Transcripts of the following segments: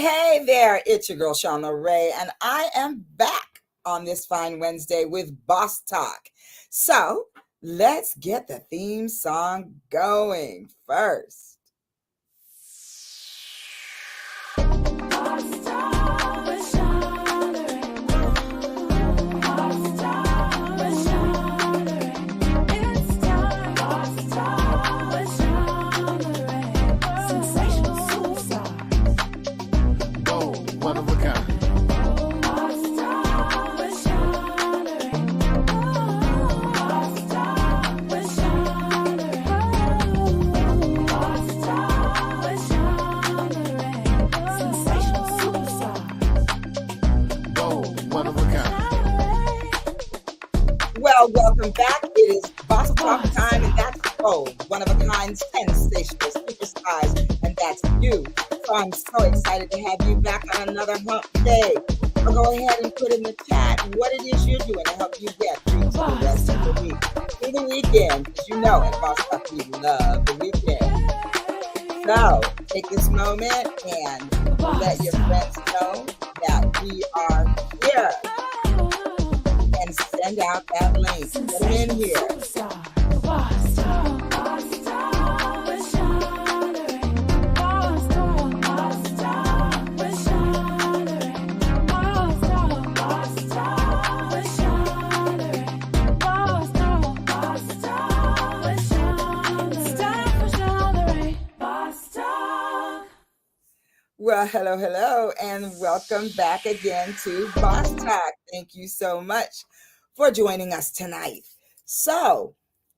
hey there, it's your girl Shauna Ray, and I am back on this fine Wednesday with Boss Talk. So let's get the theme song going first. One of a kind. One of a kind. Well, welcome back. It is Boss Talk time, and that's one of a kind, sensational superstars, and that's you. So I'm so excited to have you back on another hump day. So go ahead and put in the chat what it is you're doing to help you get through to the rest of the week. Through the weekend, because you know at Boss Talk we love the weekend. So take this moment and let your friends know that we are here. And send out that link. Get them in here. Well, hello, and welcome back again to Boss Talk. Thank you so much for joining us tonight. So,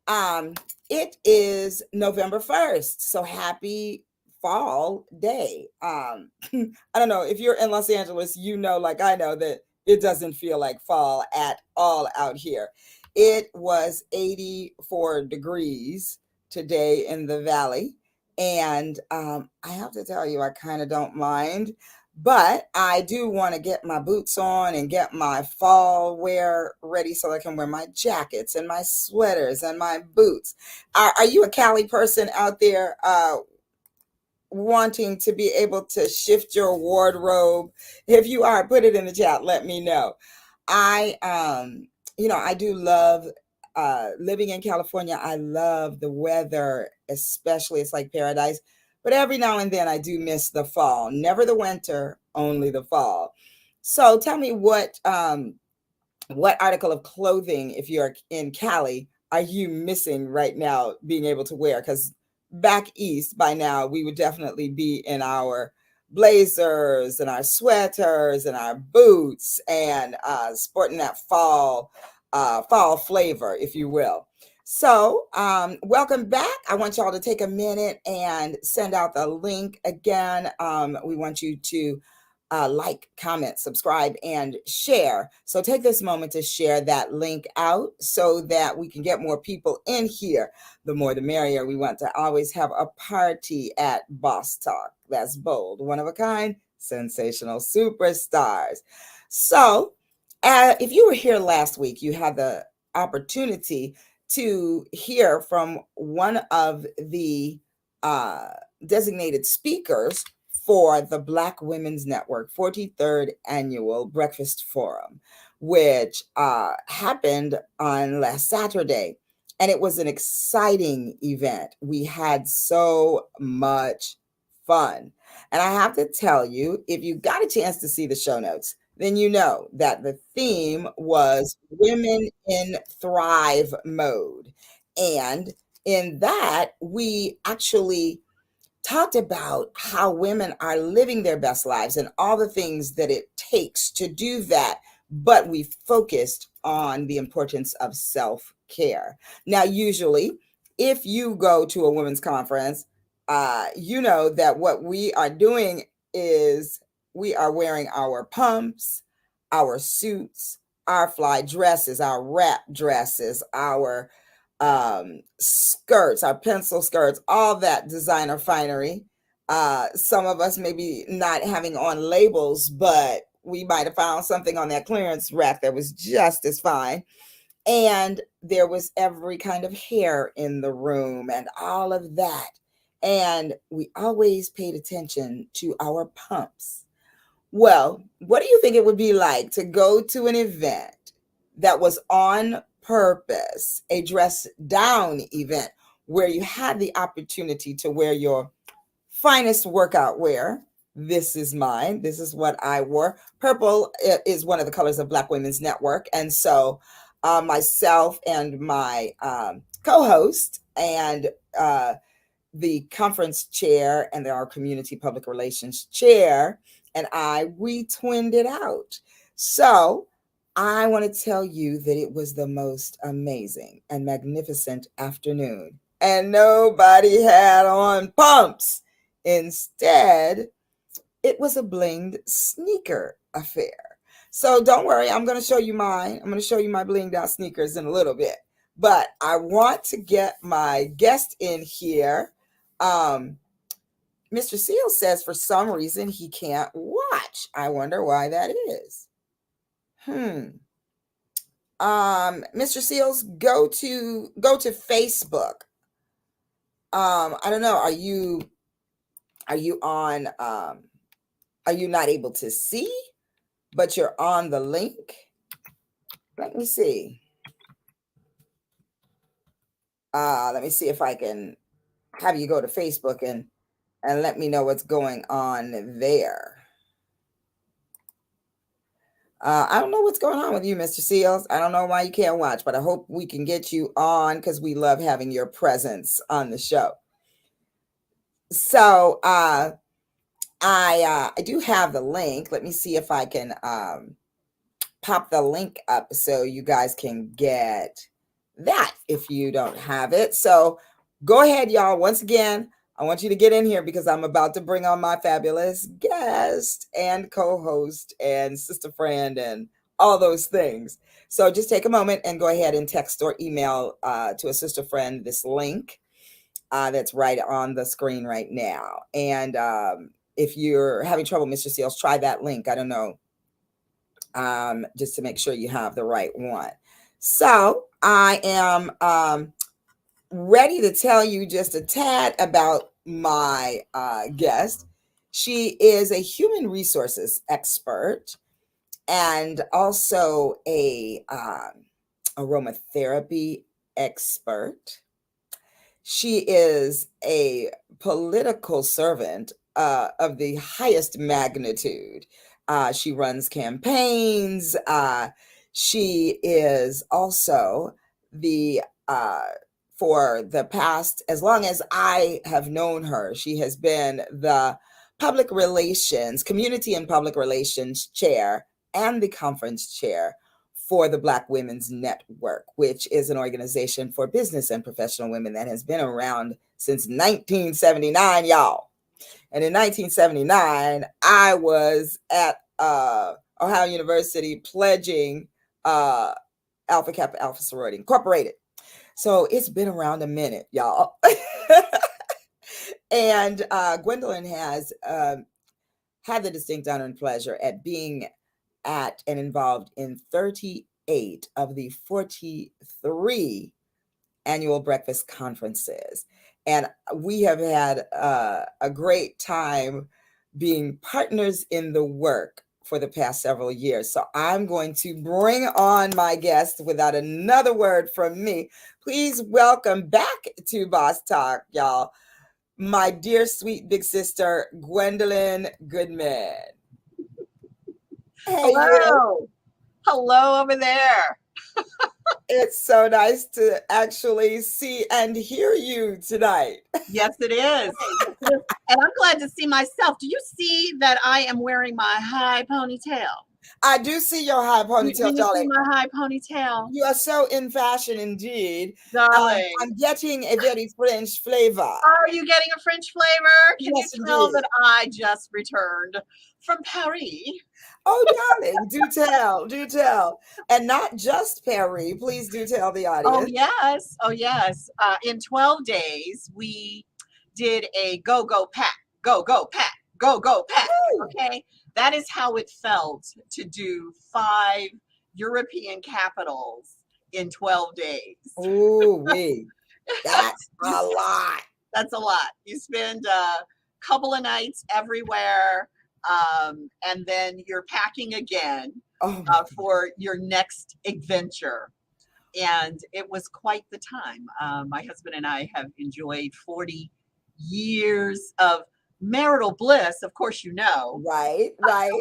it is November 1st, so happy fall day. I don't know, if you're in Los Angeles, you know, like I know, that it doesn't feel like fall at all out here. It was 84 degrees today in the valley. And I have to tell you, I kind of don't mind, but I do want to get my boots on and get my fall wear ready so I can wear my jackets and my sweaters and my boots. Are you a Cali person out there wanting to be able to shift your wardrobe? If you are, put it in the chat. Let me know. I do love living in California. I love the weather, especially it's like paradise. But every now and then I do miss the fall. Never the winter, only the fall. So tell me what article of clothing, if you're in Cali, are you missing right now being able to wear? Because back east by now we would definitely be in our blazers and our sweaters and our boots and sporting that fall flavor, if you will. So welcome back. I want y'all to take a minute and send out the link again. We want you to like, comment, subscribe, and share. So take this moment to share that link out so that we can get more people in here. The more the merrier. We want to always have a party at Boss Talk. That's bold, one of a kind, sensational superstars. So if you were here last week, you had the opportunity to hear from one of the designated speakers for the Black Women's Network 43rd Annual Breakfast Forum, which happened on last Saturday. And it was an exciting event. We had so much fun. And I have to tell you, if you got a chance to see the show notes, then you know that the theme was Women in Thrive Mode. And in that, we actually talked about how women are living their best lives and all the things that it takes to do that. But we focused on the importance of self-care. Now, usually, if you go to a women's conference, you know that what we are doing is we are wearing our pumps, our suits, our fly dresses, our wrap dresses, our skirts, our pencil skirts, all that designer finery. Some of us maybe not having on labels, but we might have found something on that clearance rack that was just as fine. And there was every kind of hair in the room and all of that. And we always paid attention to our pumps. Well, what do you think it would be like to go to an event that was on purpose, a dress down event where you had the opportunity to wear your finest workout wear? This is mine. This is what I wore. Purple is one of the colors of Black Women's Network. And so myself and my co-host and the conference chair and our community public relations chair and we twinned it out. So I want to tell you that it was the most amazing and magnificent afternoon. And nobody had on pumps. Instead, it was a blinged sneaker affair. So don't worry, I'm going to show you mine. I'm going to show you my blinged out sneakers in a little bit. But I want to get my guest in here. Mr. Seal says for some reason he can't watch. I wonder why that is. Mr. Seals, go to Facebook. I don't know. Are you on? Are you not able to see, but you're on the link? Let me see. Let me see if I can have you go to Facebook and let me know what's going on there. I don't know what's going on with you, Mr. Seals. I don't know why you can't watch, but I hope we can get you on because we love having your presence on the show. So I do have the link. Let me see if I can pop the link up so you guys can get that if you don't have it. So go ahead, y'all. Once again, I want you to get in here because I'm about to bring on my fabulous guest and co-host and sister friend and all those things. So just take a moment and go ahead and text or email to a sister friend this link that's right on the screen right now. And if you're having trouble, Mr. Seals, try that link. I don't know, just to make sure you have the right one. So I am ready to tell you just a tad about my guest. She is a human resources expert and also a aromatherapy expert. She is a political servant of the highest magnitude. She runs campaigns. She is also the for the past, as long as I have known her, she has been the public relations, community and public relations chair and the conference chair for the Black Women's Network, which is an organization for business and professional women that has been around since 1979, y'all. And in 1979, I was at Ohio University pledging Alpha Kappa Alpha Sorority Incorporated. So it's been around a minute, y'all. And Gwendolyn has had the distinct honor and pleasure at being at and involved in 38 of the 43 annual breakfast conferences. And we have had a great time being partners in the work for the past several years. So I'm going to bring on my guest without another word from me. Please welcome back to Boss Talk, y'all, my dear sweet big sister, Gwendolyn Goodman. Hey, Hello. you. Hello over there. It's so nice to actually see and hear you tonight. Yes, it is. And I'm glad to see myself. Do you see that I am wearing my high ponytail? I do see your high ponytail, Can you see darling. my high ponytail? You are so in fashion indeed. Darling. I'm getting a very French flavor. Are you getting a French flavor? Can Yes, you tell indeed. that I just returned from Paris? Oh, darling, do tell, do tell. And not just Perry. Please do tell the audience. Oh, yes. Oh, yes. In 12 days, we did a go, go, pack, go, go, pack, go, go, pack. Okay. That is how it felt to do 5 European capitals in 12 days. Ooh, that's a lot. That's a lot. You spend a couple of nights everywhere. and then you're packing again Oh, for your next adventure. And it was quite the time. My husband and I have enjoyed 40 years of marital bliss, of course, you know. right, right.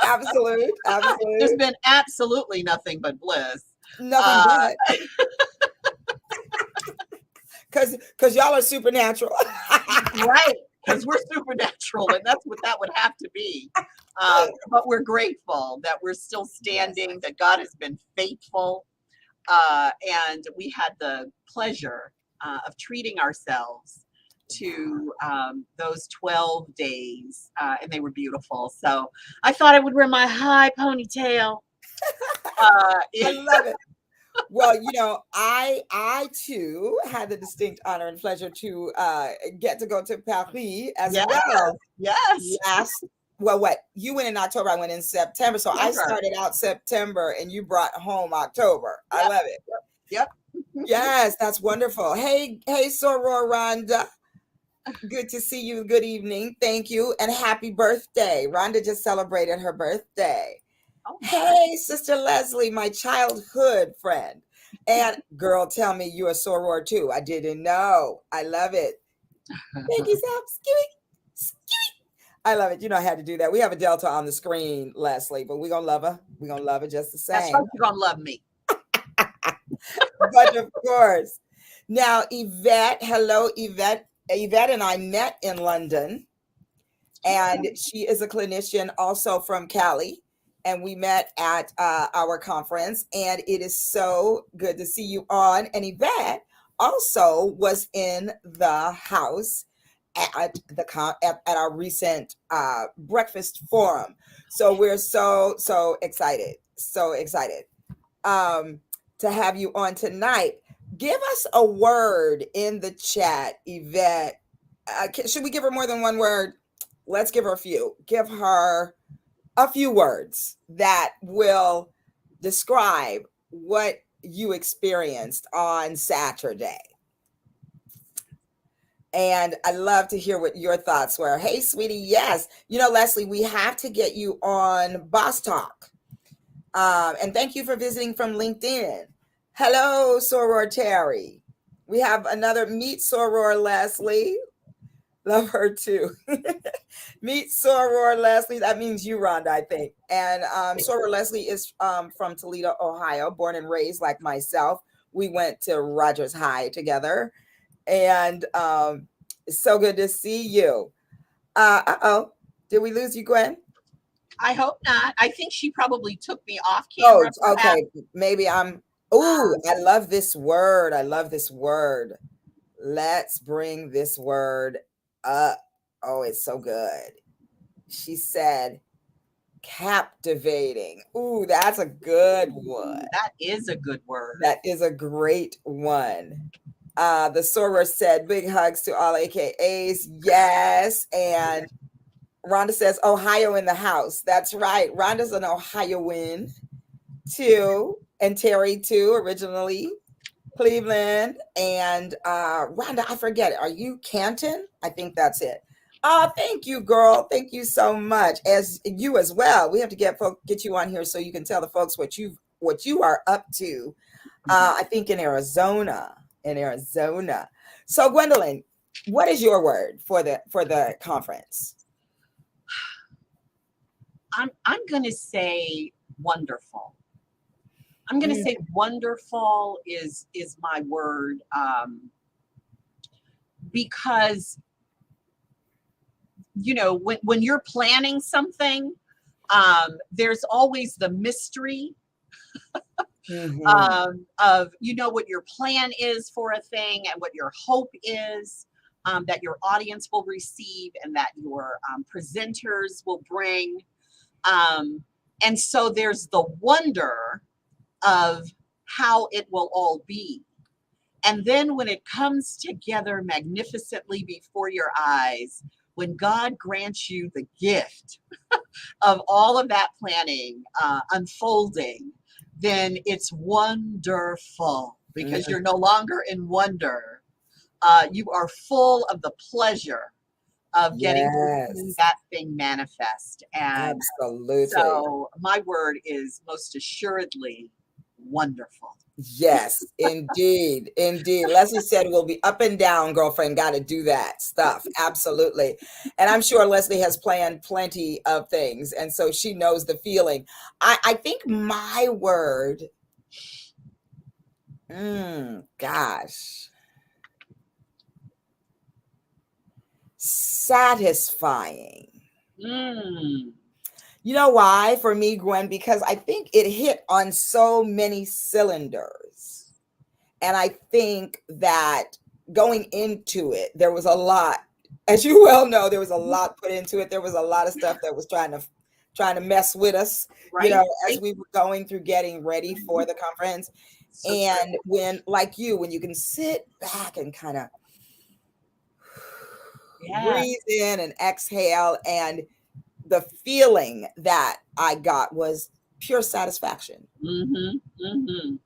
Absolute, There's absolute. been absolutely nothing but bliss. Nothing Uh, but because y'all are supernatural. right, because we're supernatural, and that's what that would have to be. But we're grateful that we're still Yes. standing, that God has been faithful, and we had the pleasure of treating ourselves to those 12 days, and they were beautiful. So I thought I would wear my high ponytail. I love it. Well, I too had the distinct honor and pleasure to get to go to Paris as Yes, well yes, last. Well, what you went in October, I went in September. So I September. started out September, and you brought home October. I Yep, love it. yep. Yes, that's wonderful. Hey, Soror Rhonda. Good to see you. Good evening. Thank you. And happy birthday. Rhonda just celebrated her birthday. Oh, Hey, Sister Leslie, my childhood friend. And girl, tell me you're a soror too. I didn't know. I love it. Thank you, Sam. I love it. You know, I had to do that. We have a Delta on the screen, Leslie, but we're going to love her. We're going to love her just the that's same. right. You're gonna love me. But of course. Now, Yvette, hello, Yvette. Yvette and I met in London, and she is a clinician also from Cali. And we met at our conference, and it is so good to see you on. And Yvette also was in the house at our recent breakfast forum. So we're so excited, to have you on tonight. Give us a word in the chat, Yvette. Should we give her more than one word? Let's give her a few. Give her a few words that will describe what you experienced on Saturday. And I love to hear what your thoughts were. Hey, sweetie, yes. Leslie, we have to get you on Boss Talk. And thank you for visiting from LinkedIn. Hello, Soror Terry. We have another Meet Soror Leslie. Love her too. Meet Soror Leslie. That means you, Rhonda, I think. And Soror Leslie is from Toledo, Ohio, born and raised like myself. We went to Rogers High together. And it's so good to see you. Did we lose you, Gwen? I hope not. I think she probably took me off Oh, camera. okay. Maybe I'm. Ooh, I love this word. I love this word. Let's bring this word up. Oh, it's so good. She said captivating. Ooh, that's a good one. That is a good word. That is a great one. The Soror said, big hugs to all AKAs. Yes. And Rhonda says, Ohio in the house. That's right. Rhonda's an Ohioan too. And Terry too, originally. Cleveland. And Rhonda, I forget it. Are you Canton? I think that's it. Oh, thank you, girl. Thank you so much. As you as well. We have to get you on here so you can tell the folks what you are up to. I think in Arizona. So Gwendolyn, what is your word for the conference? I'm going to say wonderful. I'm going to say wonderful is my word, because when you're planning something, there's always the mystery of what your plan is for a thing and what your hope is, that your audience will receive and that your presenters will bring. And so there's the wonder of how it will all be. And then when it comes together magnificently before your eyes, when God grants you the gift of all of that planning unfolding, then it's wonderful because you're no longer in wonder. You are full of the pleasure of getting to see Yes, that thing manifest. And absolutely. so my word is most assuredly wonderful. Yes, indeed. Indeed. Leslie said we'll be up and down, girlfriend. Got to do that stuff. Absolutely. And I'm sure Leslie has planned plenty of things. And so she knows the feeling. I think my word, gosh, satisfying. Mm, You know why for me, Gwen? Because I think it hit on so many cylinders. And I think that going into it, there was a lot, as you well know, there was a lot put into it. There was a lot of stuff that was trying to mess with us, right, as right. we were going through getting ready for Mhm. the conference. So true. And when, like you, when you can sit back and kind of Yeah. breathe in and exhale, and the feeling that I got was pure satisfaction. Mm-hmm. Mm-hmm.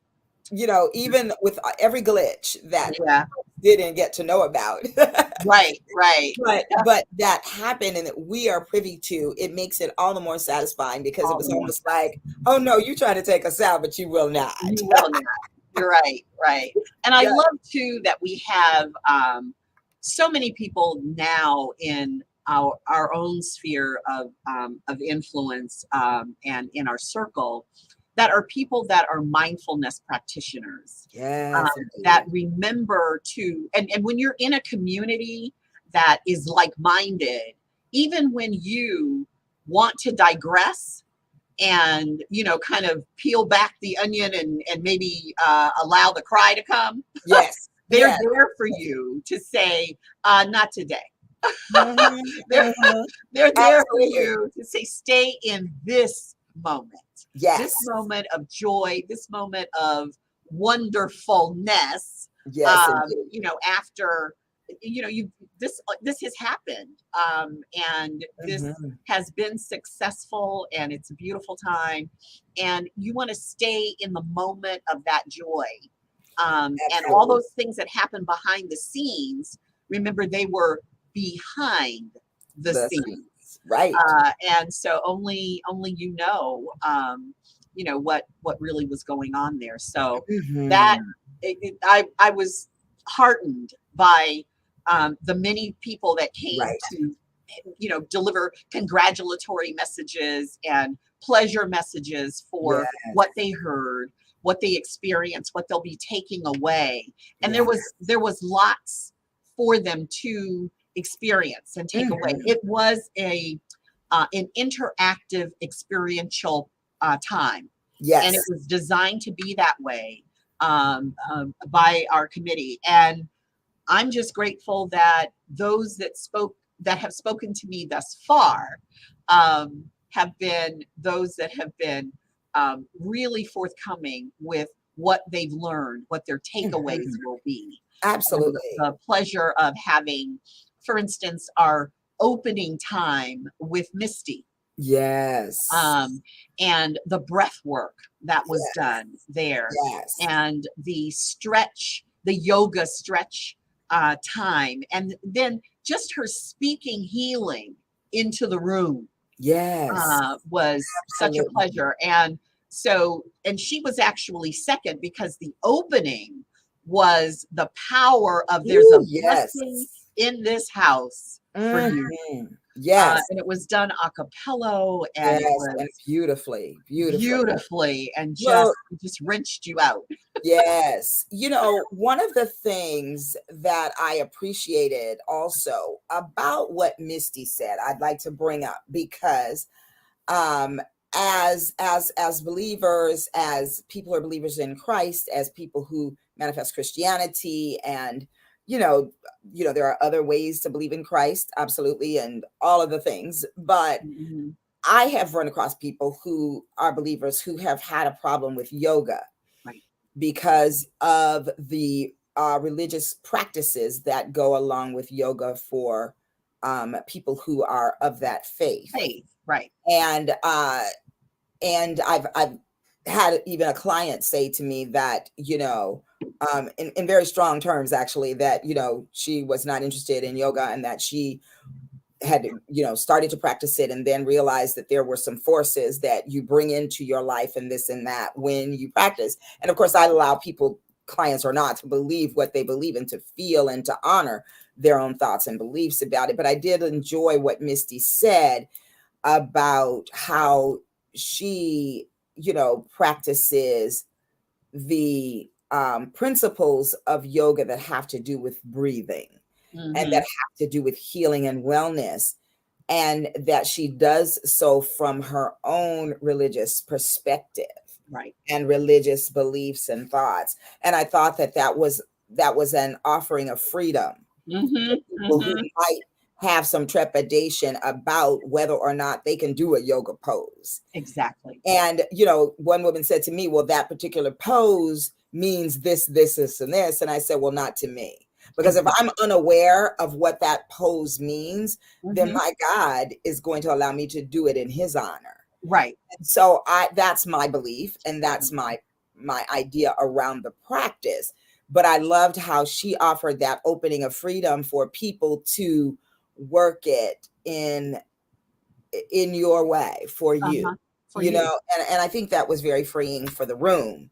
Even with every glitch that Yeah. didn't get to know about. Right, right. But that happened and that we are privy to, it makes it all the more satisfying because it All was the more almost like, oh no, you try to take us out, but you will not. you will not. You're right, right. And I Yeah. love too that we have so many people now in our own sphere of influence and in our circle that are people that are mindfulness practitioners Yes, that indeed. remember to and when you're in a community that is like-minded, even when you want to digress and kind of peel back the onion and maybe allow the cry to come, Yes. they're Yes. there for you to say not today. Hmm. they're Hmm. they're there for Absolutely. you to say stay in this moment, this Yes. moment of joy, this moment of wonderfulness. Yes, indeed. After you this has happened, and this Hmm. has been successful and it's a beautiful time, and you want to stay in the moment of that joy, and all Absolutely. those things that happen behind the scenes. Remember, they were behind the The scenes, scenes. Right. and so only what really was going on there. So that Hmm. I was heartened by the many people that came Right. to deliver congratulatory messages and pleasure messages for Yes. what they heard, what they experienced, what they'll be taking away. And there Yeah. was lots for them to experience and take away. Hmm. It was an interactive experiential time, and it Yes. was designed to be that way by our committee. And I'm just grateful that those that have spoken to me thus far have been those that have been really forthcoming with what they've learned, what their takeaways Hmm. will be. And Absolutely. the pleasure of having, for instance, our opening time with Misty, Yes. um, and the breath work that was Yes. done there, Yes. and the yoga stretch time, and then just her speaking healing into the room Yes. was such a Absolutely. pleasure. And she was actually second because the opening was the power of there's a Ooh, yes. blessing in this house for you. Mhm. Yes. And it was done a cappella, and it Yes, and was beautifully, beautifully. beautifully and Well, just wrenched you out. yes. One of the things that I appreciated also about what Misty said, I'd like to bring up because um as believers, as people who are believers in Christ, as people who manifest Christianity, and you know there are other ways to believe in Christ, absolutely, and all of the things, but Mhm. I have run across people who are believers who have had a problem with yoga Right. because of the religious practices that go along with yoga for people who are of that faith. Faith, right. And I've had even a client say to me that in very strong terms, actually, that she was not interested in yoga, and that she had, started to practice it, and then realized that there were some forces that you bring into your life and this and that when you practice. And of course, I allow people, clients or not, to believe what they believe and to feel and to honor their own thoughts and beliefs about it. But I did enjoy what Misty said about how she, practices the principles of yoga that have to do with breathing and that have to do with healing and wellness, and that she does so from her own religious perspective, Right. and religious beliefs and thoughts. And I thought that was an offering of freedom for people who might have some trepidation about whether or not they can do a yoga pose. Exactly. And, one woman said to me, well, that particular pose means this, and this. And I said, well, not to me. Because if I'm unaware of what that pose means, then my God is going to allow me to do it in his honor. Right. And so that's my belief, and that's my idea around the practice. But I loved how she offered that opening of freedom for people to work it in your way for you, and I think that was very freeing for the room.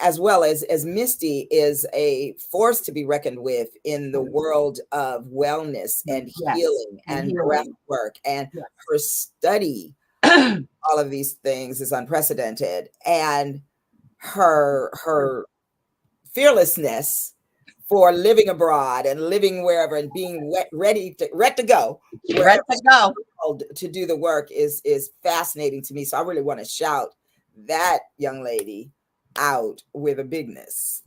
As well as Misty is a force to be reckoned with in the world of wellness and healing and breath work, and her study all of these things is unprecedented, and her fearlessness for living abroad and living wherever and being ready to go to do the work is fascinating to me. So I really want to shout that young lady out with a bigness.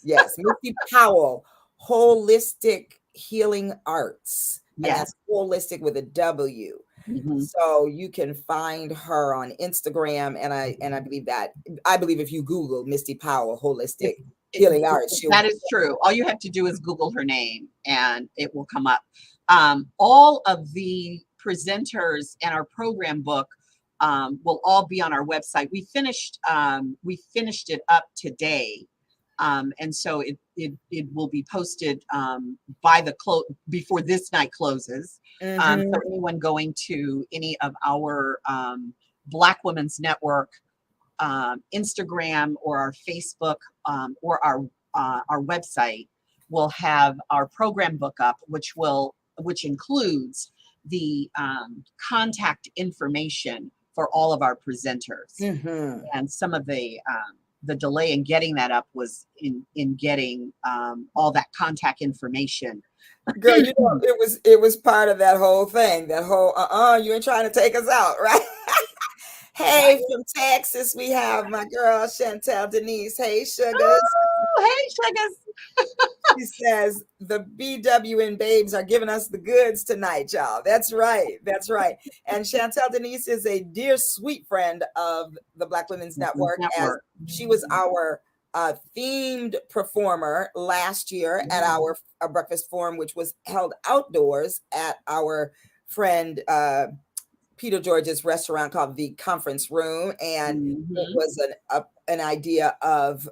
Yes, Misty Powell, Holistic Healing Arts. And that's holistic with a W. So you can find her on Instagram, and I believe if you Google Misty Powell Holistic Healing Arts, that is true. All you have to do is Google her name and it will come up. All of the presenters and our program book will all be on our website. We finished it up today. And so it will be posted before this night closes. So anyone going to any of our Black Women's Network Instagram or our Facebook or our website will have our program book up, which includes the contact information for all of our presenters. And some of the delay in getting that up was in getting all that contact information. Girl, it was part of that whole thing, that whole you ain't trying to take us out, right? Hey, from Texas, we have my girl Chantel Denise. Hey, sugars. Oh, hey, sugars. She says the BWN babes are giving us the goods tonight, y'all. That's right. And Chantel Denise is a dear, sweet friend of the Black Women's Network. As she was our themed performer last year at our breakfast forum, which was held outdoors at our friend Peter George's restaurant called the Conference Room, and it was an idea of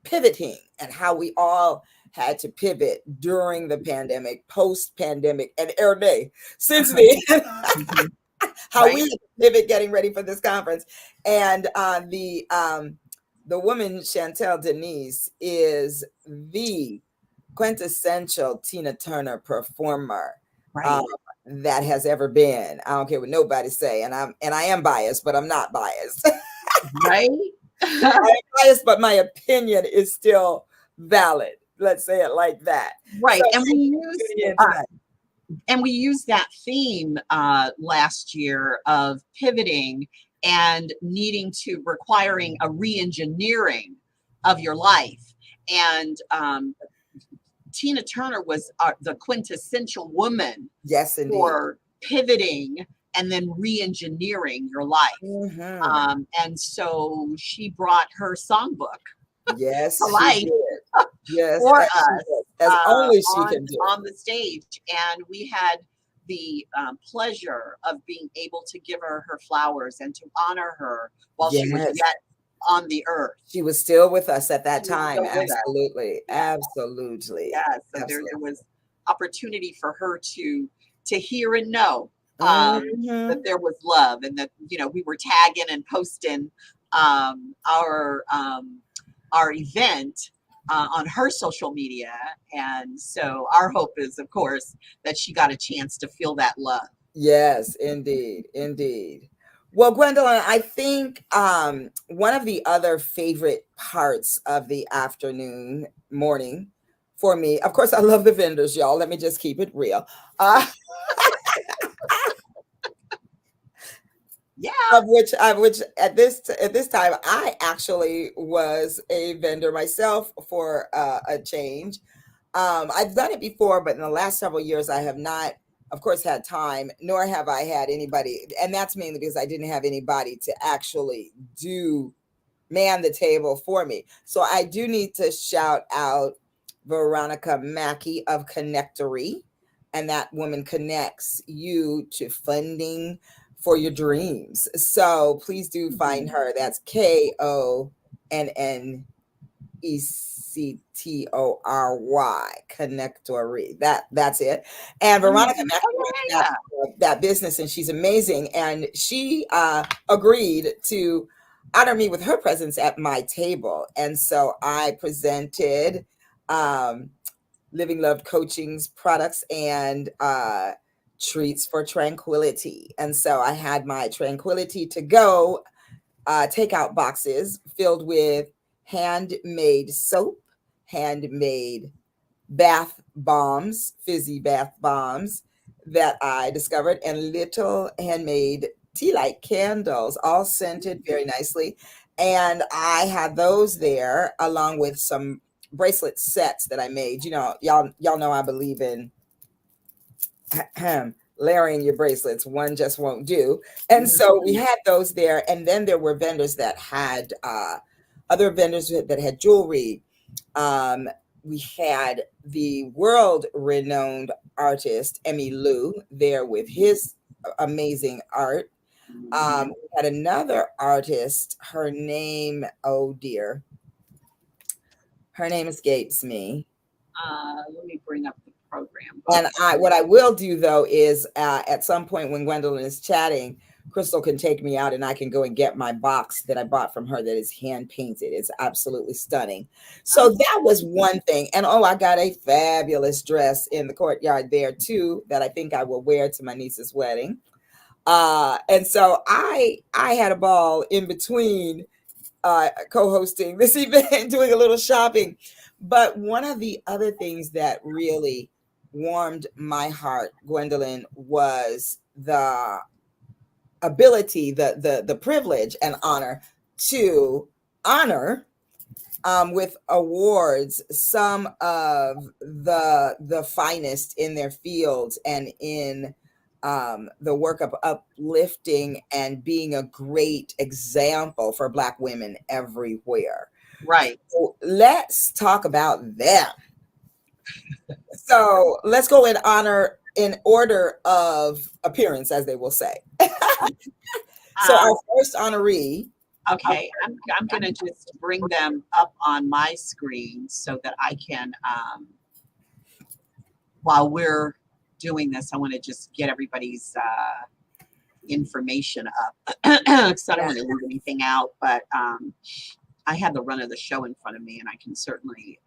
pivoting and how we all had to pivot during the pandemic, post-pandemic, and every day since then. How we had to pivot getting ready for this conference. And the woman Chantel Denise is the quintessential Tina Turner performer that has ever been. I don't care what nobody say, and I am biased, but I'm not biased. Right? I'm biased, but my opinion is still valid. Let's say it like that. Right. So, and we used that theme last year of pivoting and requiring a re-engineering of your life. And Tina Turner was the quintessential woman for pivoting and then re-engineering your life. And so she brought her songbook to life for us as only she can do on the stage. And we had the pleasure of being able to give her flowers and to honor her while she was yet on the earth. She was still with us at that time. Absolutely. Yes. Absolutely. Yeah. So Absolutely. there was opportunity for her to hear and know that Mhm. there was love, and that, you know, we were tagging and posting um, our um, our event on her social media. And so our hope is, of course, that she got a chance to feel that love. Yes, indeed, indeed. Well, Gwendolyn, I think one of the other favorite parts of the afternoon, morning for me, of course, I love the vendors, y'all. Let me just keep it real. Uh, Yeah. of which at this time, I actually was a vendor myself for a change. I've done it before, but in the last several years, I have not, of course, had time, nor have I had anybody, and that's mainly because I didn't have anybody to actually do man the table for me. So I do need to shout out Veronica Mackey of Connectory, and that woman connects you to funding for your dreams. So please do find her. That's KONNECTORY, Connectory. That's it. And Veronica Mhm. Mackey Oh, runs yeah, yeah, that business, and she's amazing. And she agreed to honor me with her presence at my table. And so I presented um, Living Love Coaching's products and treats for tranquility. And so I had my tranquility to go takeout boxes filled with handmade soap, handmade bath bombs, fizzy bath bombs that I discovered, and little handmade tea light candles, all scented very nicely. And I had those there along with some bracelet sets that I made. You know, y'all know I believe in layering your bracelets. One just won't do. And yeah. so we had those there. And then there were vendors that had other vendors that had jewelry. Um, we had the world renowned artist Emmy Lou there with his amazing art. Mhm. We had another artist, her name, oh dear, her name escapes me. Let me bring up the program And book what here. I will do though is at some point when Gwendolyn is chatting, Crystal can take me out and I can go and get my box that I bought from her that is hand painted. It's absolutely stunning. So Oh, that was one thing. And oh, I got a fabulous dress in the courtyard there too that I think I will wear to my niece's wedding. And so I had a ball in between co-hosting this event, doing a little shopping. But one of the other things that really warmed my heart, Gwendolyn, was the ability, the privilege and honor to honor with awards some of the finest in their fields and in the work of uplifting and being a great example for Black women everywhere. right. So let's talk about them. So let's go in honor in order of appearance, as they will say. So Um, our first honoree. okay, I'm gonna just bring them up on my screen so that I can, while we're doing this, I want to just get everybody's information up. Because I don't Yeah. want to leave anything out, but I have the run of the show in front of me, and I can certainly,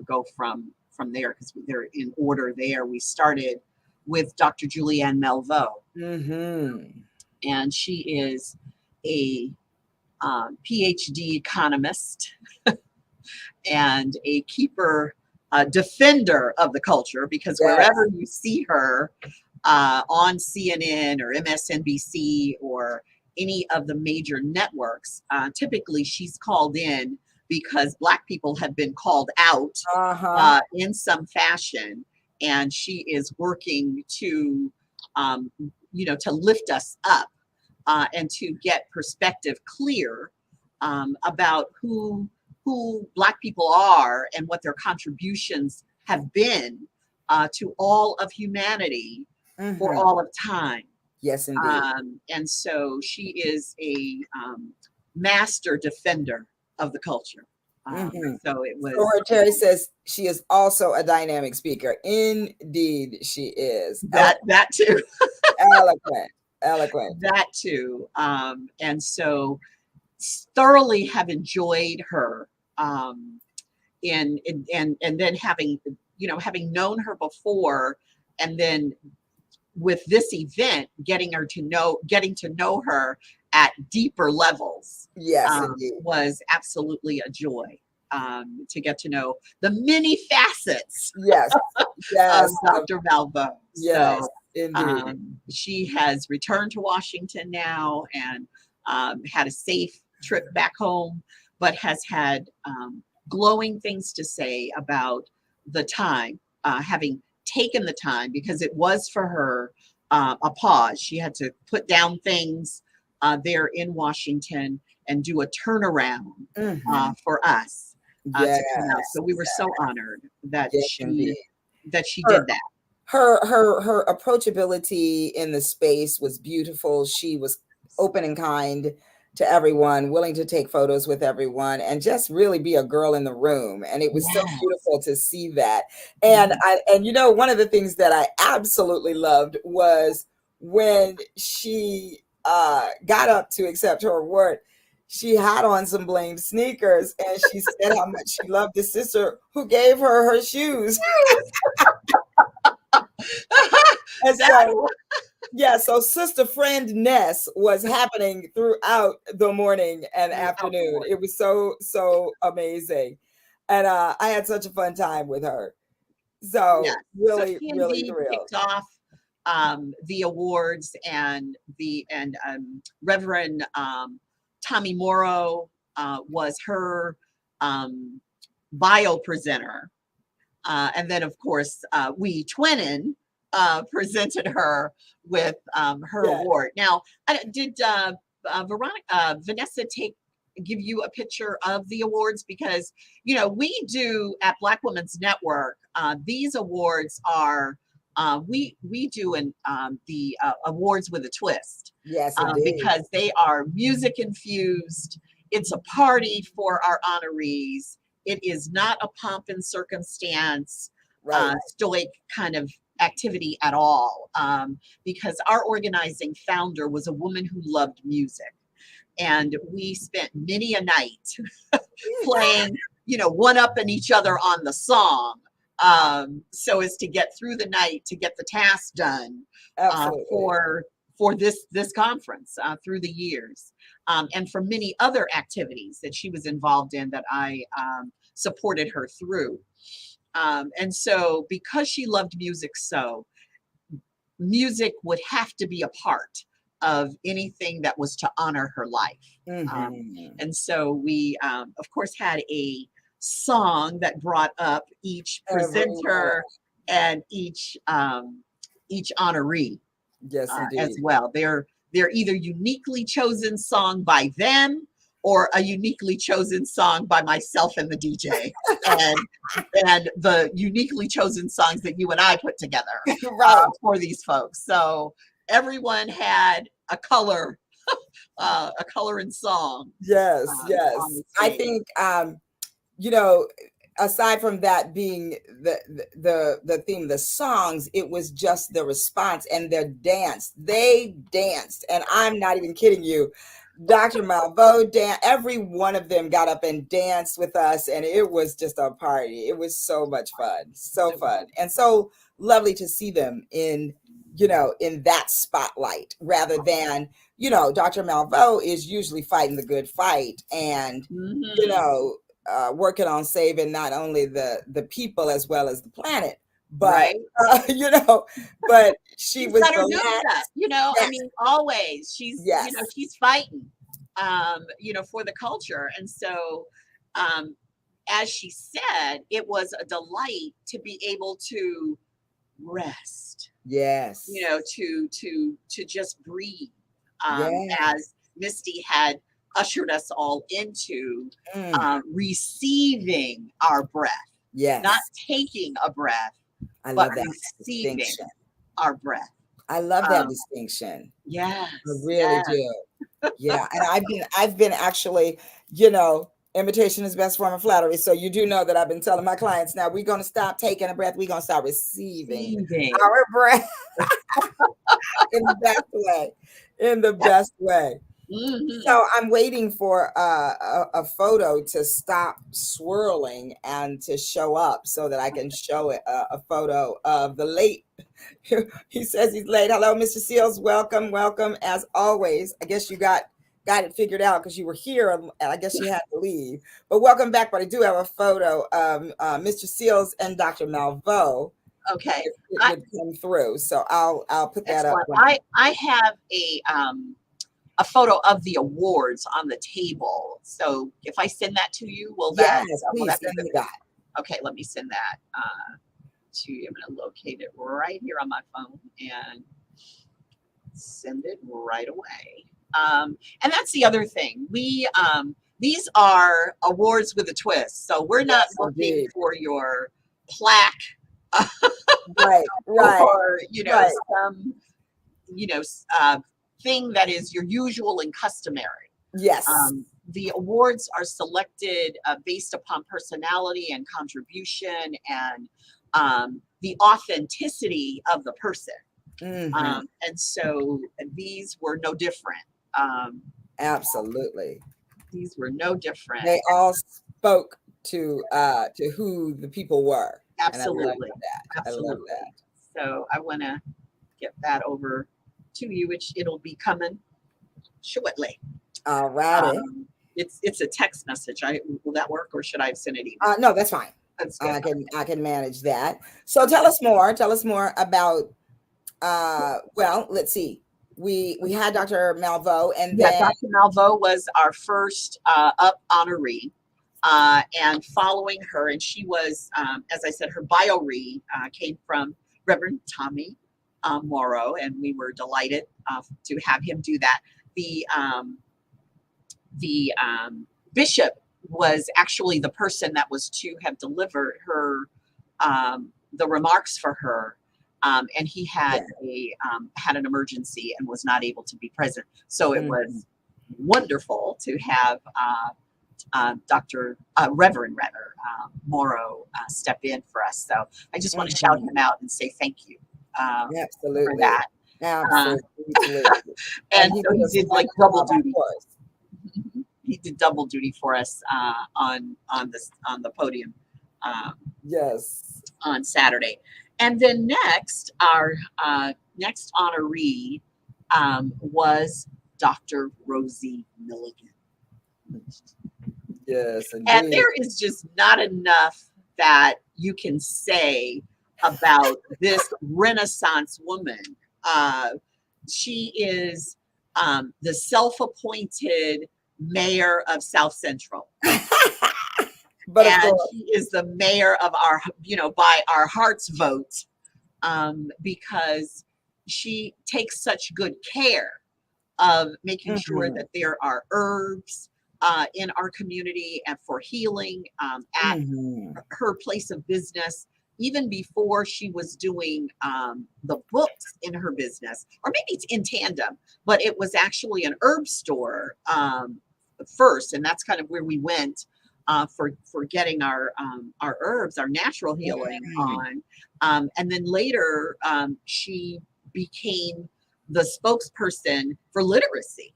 go from there because they're in order. There, we started with Dr. Julianne Melvo, Mm-hmm. and she is a PhD economist and a keeper, defender of the culture, because Yes. wherever you see her on CNN or MSNBC or any of the major networks, typically she's called in because Black people have been called out Uh-huh. in some fashion, and she is working to, to lift us up and to get perspective clear about who Black people are and what their contributions have been to all of humanity for Mm-hmm. all of time. Yes, indeed. And so she is a master defender of the culture. Mhm. So it So was her Terry says she is also a dynamic speaker. Indeed, she is. that too. Eloquent, eloquent. That too. And so thoroughly have enjoyed her. And then having, having known her before, and then with this event, getting to know her at deeper levels, Yes, indeed. was absolutely a joy, to get to know the many facets Yes, of yes, Dr. Malveaux. yes, So indeed. she has returned to Washington now, and had a safe trip back home, but has had glowing things to say about the time, having taken the time, because it was for her a pause. She had to put down things there in Washington and do a turnaround Mhm. for us to come out. Yes, So we were so honored that yes, she indeed. did that. Her approachability in the space was beautiful. She was open and kind to everyone, willing to take photos with everyone, and just really be a girl in the room. And it was so Yes. beautiful to see that. And Mhm. one of the things that I absolutely loved was when she got up to accept her award. She had on some blamed sneakers, and she said how much she loved the sister who gave her shoes. And That so, yeah, so sister friend ness was happening throughout the morning and throughout the afternoon. morning. It was so amazing. And I had such a fun time with her. Yes. So So really, she really indeed thrilled. kicked off the awards, and Reverend Tommy Morrow was her um, bio presenter. And then, of course, we Twinning presented her with her Yeah. award. Now, did Vanessa give you a picture of the awards? Because we do at Black Women's Network. These awards are we do the awards with a twist, Yes, indeed. because they are music infused. It's a party for our honorees. It is not a pomp and circumstance, Right. stoic kind of activity at all, because our organizing founder was a woman who loved music. And we spent many a night playing, one upping each other on the song, so as to get through the night to get the task done Absolutely. for this conference through the years, and for many other activities that she was involved in that I supported her through. And so, because she loved music, music would have to be a part of anything that was to honor her life. Hmm. And so we, of course, had a song that brought up each Everyone. presenter and each honoree Yes, as indeed. well. They're either uniquely chosen song by them, or a uniquely chosen song by myself and the DJ, and the uniquely chosen songs that you and I put together Right. for these folks. So everyone had a color and song Yes, on yes. the I stage. think you know, aside from that being the theme, the songs, it was just the response and their dance. They danced, and I'm not even kidding you. Dr. Malveaux every one of them got up and danced with us, and it was just a party. It was so much fun, so fun, and so lovely to see them in, in that spotlight rather than, Dr. Malveaux is usually fighting the good fight, and you Mhm. know, working on saving not only the people as well as the planet, but Right? but she She's was got her duties up, relaxed. I Yes, mean, always. yes, She's fighting, for the culture. And so, um, as she said, it was a delight to be able to rest, yes, to just breathe, yes. as Misty had ushered us all into Mm, receiving our breath, not yes. taking a breath, I but love that receiving distinction. our breath. I love that Um, distinction. I yes, really yes. do. Yeah, and I've been actually, you know, Imitation is best form of flattery. So you do know that I've been telling my clients now we're going to stop taking a breath. We're going to start receiving Receiving. our breath in the best way. In the best way. Mhm. So I'm waiting for a photo to stop swirling and to show up so that I can show it a photo of the late. He says he's late. Hello, Mr. Seals. Welcome, welcome. As always, I guess you got it figured out because you were here and I guess you had to leave. But welcome back. But I do have a photo of Mr. Seals and Dr. Malveaux. Okay. It would come through. So I'll put that up. Excellent. I have a photo of the awards on the table. So if I send that to you, will Yes, will please that be send good? me that. Okay, let me send that to you. I'm going to locate it right here on my phone and send it right away. And that's the other thing. These are awards with a twist. So we're not Yes, looking indeed. for your plaque Right, right, or right. some thing that is your usual and customary. Yes. The awards are selected based upon personality and contribution and the authenticity of the person. Mhm. And so these were no different. Absolutely. These were no different. They all spoke to who the people were. And I love Absolutely. that. I love Absolutely. that. So I want to get that over to you, which it'll be coming shortly. All righty. It's a text message. Will that work, or should I send it email? No, that's fine. That's good. I can manage that. So tell us more. Tell us more about well, let's see. We had Dr. Malveaux and Yeah, then Dr. Malveaux was our first up honoree. And following her, and she was, as I said, her bio read came from Reverend Tommy Morrow, and we were delighted to have him do that. The bishop was actually the person that was to have delivered her the remarks for her, and he had had an emergency and was not able to be present. So it was wonderful to have Reverend Morrow step in for us. So I just want to shout him out and say thank you for absolutely. that. Absolutely. And so he did like double duty. Course. He did double duty for us on the podium. Yes. On Saturday. And then next, our next honoree was Dr. Rosie Milligan. Yes, indeed. And there is just not enough that you can say about this Renaissance woman. She is the self-appointed mayor of South Central. But and she is the mayor of our, by our heart's vote, because she takes such good care of making sure that there are herbs in our community and for healing at her place of business, even before she was doing the books in her business, or maybe it's in tandem, but it was actually an herb store first, and that's kind of where we went for getting our herbs, our natural healing on, and then later she became the spokesperson for literacy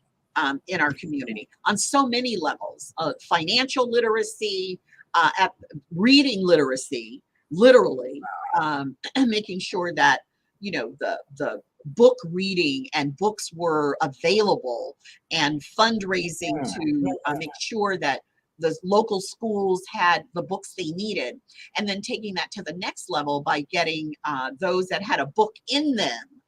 in our community on so many levels: financial literacy, at reading literacy, literally, making sure that the book reading and books were available, and fundraising to make sure that the local schools had the books they needed, and then taking that to the next level by getting those that had a book in them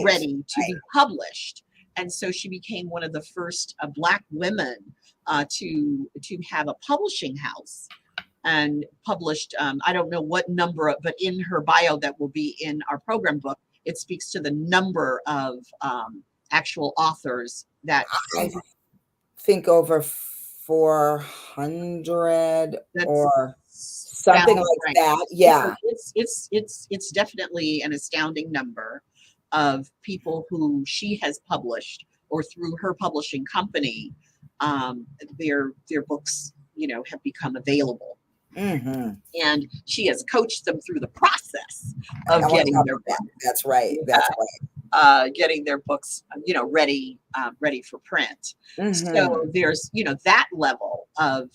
ready to be published. And so she became one of the first Black women to have a publishing house, and published, I don't know what number, but in her bio that will be in our program book, it speaks to the number of actual authors that I think over 400 or something like that. Yeah. It's definitely an astounding number of people who she has published, or through her publishing company, um, their books, have become available. Mm-hmm. And she has coached them through the process I of want to getting talk their about book, that. That's right. That's right. getting their books, ready for print. Mm-hmm. So there's, that level of,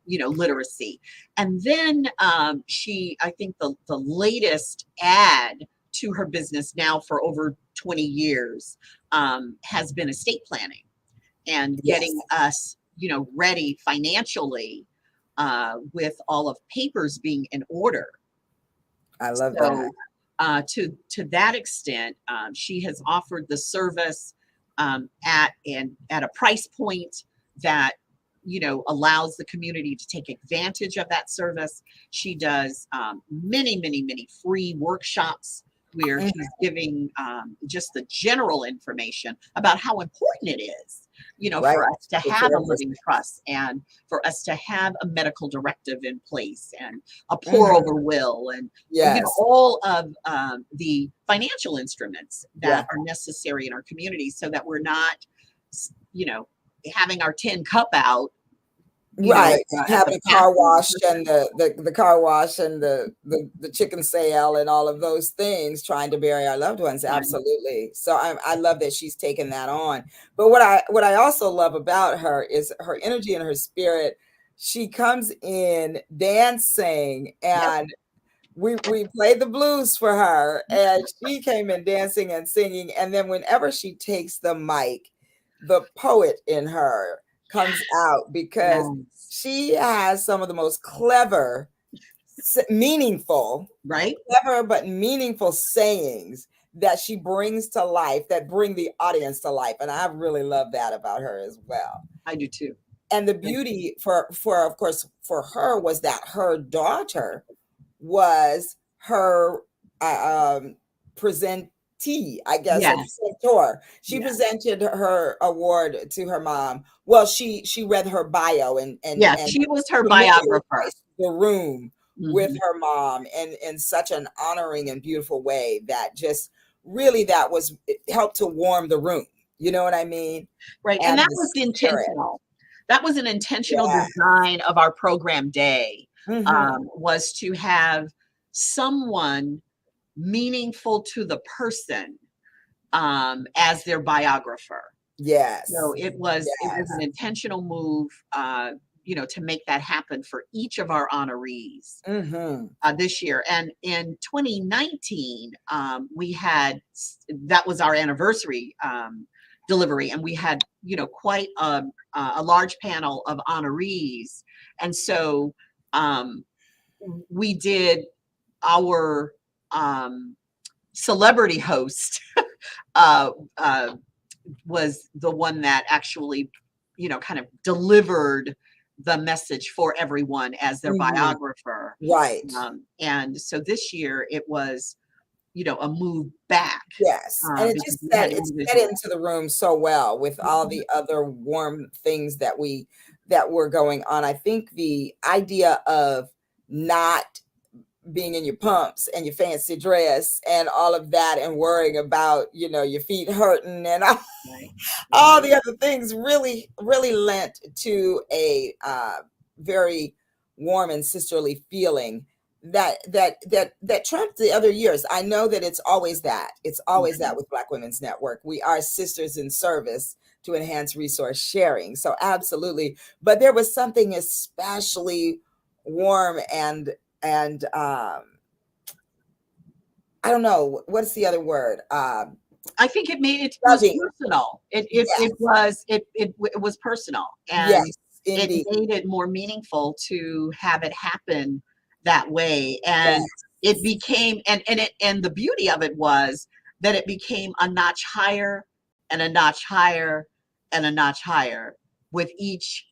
literacy. And then I think the latest add to her business now for over 20 years has been estate planning and getting Yes, us, ready financially with all of papers being in order. I love that. So, to that extent, she has offered the service at a price point that allows the community to take advantage of that service. She does many, many, many free workshops where Mhm. she's giving just the general information about how important it is, Right. for us to Take have care a of living business. trust and for us to have a medical directive in place and a pour Mhm. over will and Yes. all of the financial instruments that Yeah. are necessary in our community so that we're not, you know, having our tin cup out, Right, at having the a car bathroom. wash and the car wash and the chicken sale and all of those things, trying to bury our loved ones, Right. absolutely. So I love that she's taken that on. But what I also love about her is her energy and her spirit. She comes in dancing, Yep. and we played the blues for her, and she came in dancing and singing, and then whenever she takes the mic, the poet in her comes out, because Yes. she has some of the most clever, meaningful, Right. clever but meaningful sayings that she brings to life, that bring the audience to life, and I really love that about her as well. I do too. And the I- beauty for of course for her was that her daughter was her presentee, I guess, or Yes. presentor. She Yeah. presented her award to her mom. Well, she read her bio Yeah. and She was her biographer. familiarized the room with Mhm. her mom in such an honoring and beautiful way that just really that was it helped to warm the room. You know what I mean? Right. And And that the was spirit. intentional. That was an intentional Yeah. design of our program day, Hmm. was to have someone meaningful to the person as their biographer. So Yes. it was Yes. an intentional move, to make that happen for each of our honorees Hmm. this year. And in 2019, that was our anniversary delivery, and we had quite a large panel of honorees, and so um, we did our celebrity host. uh, uh, was the one that actually, kind of delivered the message for everyone as their Hmm. biographer. Right. And so this year it was, a move back Yes, and it because just we set had it set individuals. into the room so well with all Mhm. the other warm things that were going on. I think the idea of not being in your pumps and your fancy dress and all of that and worrying about, your feet hurting and Right, all right. the other things really lent to a very warm and sisterly feeling that trumped the other years. I know that it's always that Mhm. with Black Women's Network. We are sisters in service to enhance resource sharing, so absolutely. But there was something especially warm and I don't know what's the other word, I think it was loving. personal. It Yes, was it was personal, and yes, it indeed. made it more meaningful to have it happen that way. And Yes. it became and the beauty of it was that it became a notch higher and a notch higher and a notch higher with each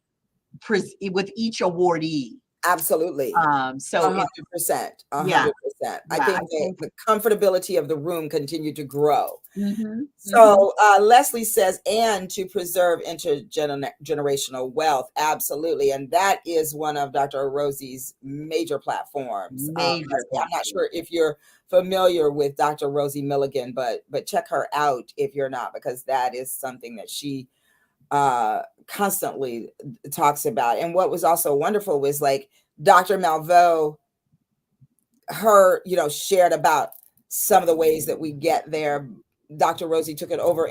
awardee. Absolutely. So it 100%. yeah, 100%. I yeah, I think think. the comfortability of the room continued to grow. Mhm, mhm. So Leslie says, and to preserve intergenerational wealth. Absolutely. And that is one of Dr. Rosie's major platforms. Major Leslie, I'm not platform. sure if you're familiar with Dr. Rosie Milligan, but check her out if you're not, because that is something that she constantly talks about. And what was also wonderful was like Dr. Malveaux, her, shared about some of the ways that we get there. Dr. Rosie took it over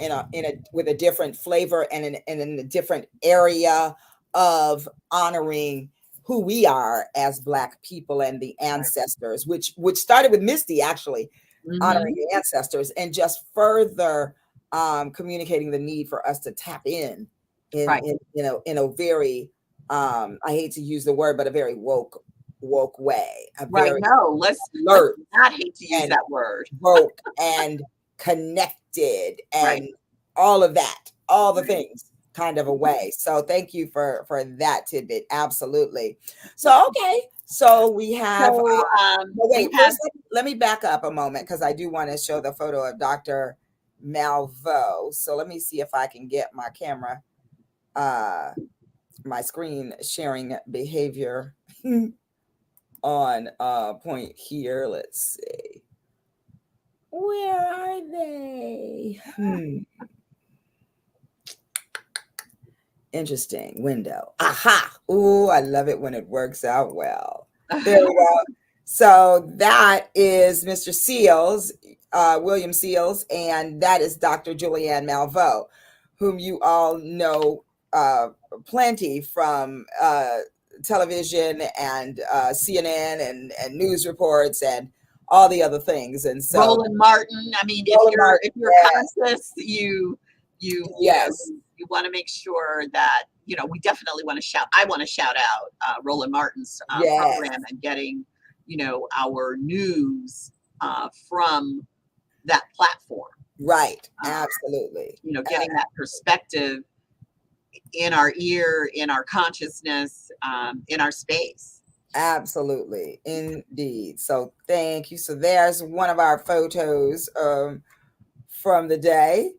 with a different flavor and in a different area of honoring who we are as Black people and the ancestors, which started with Misty actually honoring the ancestors, and just further communicating the need for us to tap Right. in a very I hate to use the word, but a very woke way, a Right. very No, let's alert not hate to use and that word. woke and connected Right. and all of that, all the Right. things kind of a way. So thank you for that tidbit. Absolutely. So okay. So we have So well, we wait, have first let me back up a moment because I do want to show the photo of Dr. Malveaux. So let me see if I can get my camera my screen sharing behavior on point here. Let's see. Where are they? Interesting window. Aha. Ooh, I love it when it works out well. There we go. So that is Mr. Seals, William Seals, and that is Dr. Julianne Malveaux, whom you all know plenty from television and CNN and news reports and all the other things. And so Roland Martin. I mean, Roland Martin, if you're yes, conscious, you yes, you want to make sure that we definitely want to shout. I want to shout out Roland Martin's yes, program and getting our news from that platform. right, Uh, absolutely. getting that perspective in our ear, in our consciousness, in our space. Absolutely, indeed. So thank you. So there's one of our photos from the day.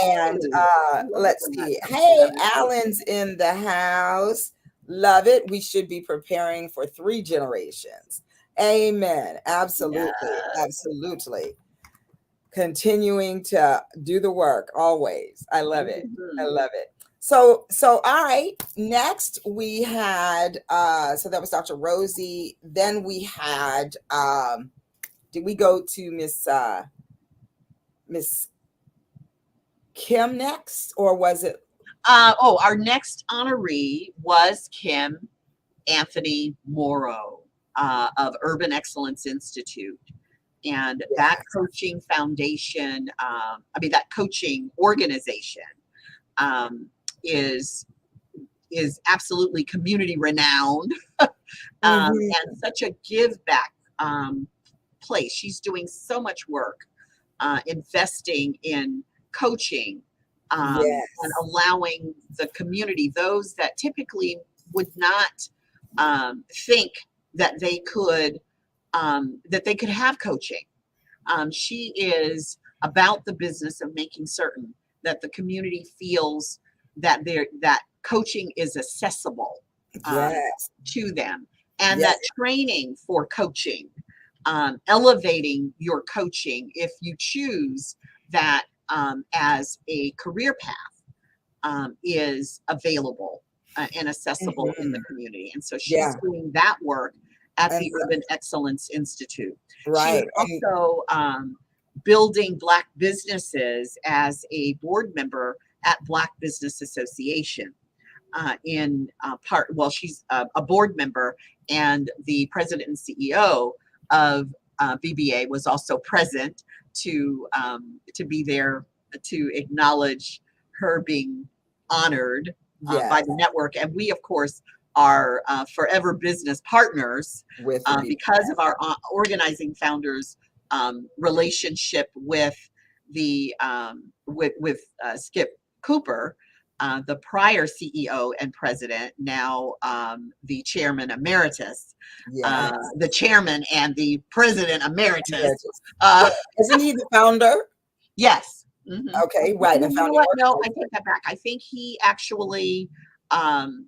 And Yay! Love let's that. see. Hey, Alan's in the house. Love it. We should be preparing for 3 generations. Amen. Absolutely. Yes. Absolutely. Continuing to do the work always. I love it. I Mhm. love it. So all right. Next we had so that was Dr. Rosie. Then we had did we go to Miss Kim next, or was it Our next honoree was Kim Anthony Morrow of Urban Excellence Institute. And that yes. coaching foundation, that coaching organization is absolutely community renowned Mhm. and such a give back place. She's doing so much work investing in coaching and Yes. allowing the community, those that typically would not think that they could have coaching. She is about the business of making certain that the community feels that that coaching is accessible Yes. to them, and Yes. that training for coaching, elevating your coaching if you choose that as a career path, is available and accessible in the Mhm. community. And so she's Yeah. doing that work at And the Urban Excellence Institute. She is right. And also building Black businesses as a board member at Black Business Association. She's a board member, and the president and CEO of BBA was also present to be there to acknowledge her being honored by yes, the network. And we, of course, are forever business partners with the B. because of our organizing founders' relationship with Skip Cooper, the prior CEO and president, now the chairman emeritus, Yes. the chairman and the president emeritus. Emeritus. Uh, Well, isn't he the founder? yes. Mhm. Okay, right. The You know founding what? No, I organizer. take that back. I think he actually um,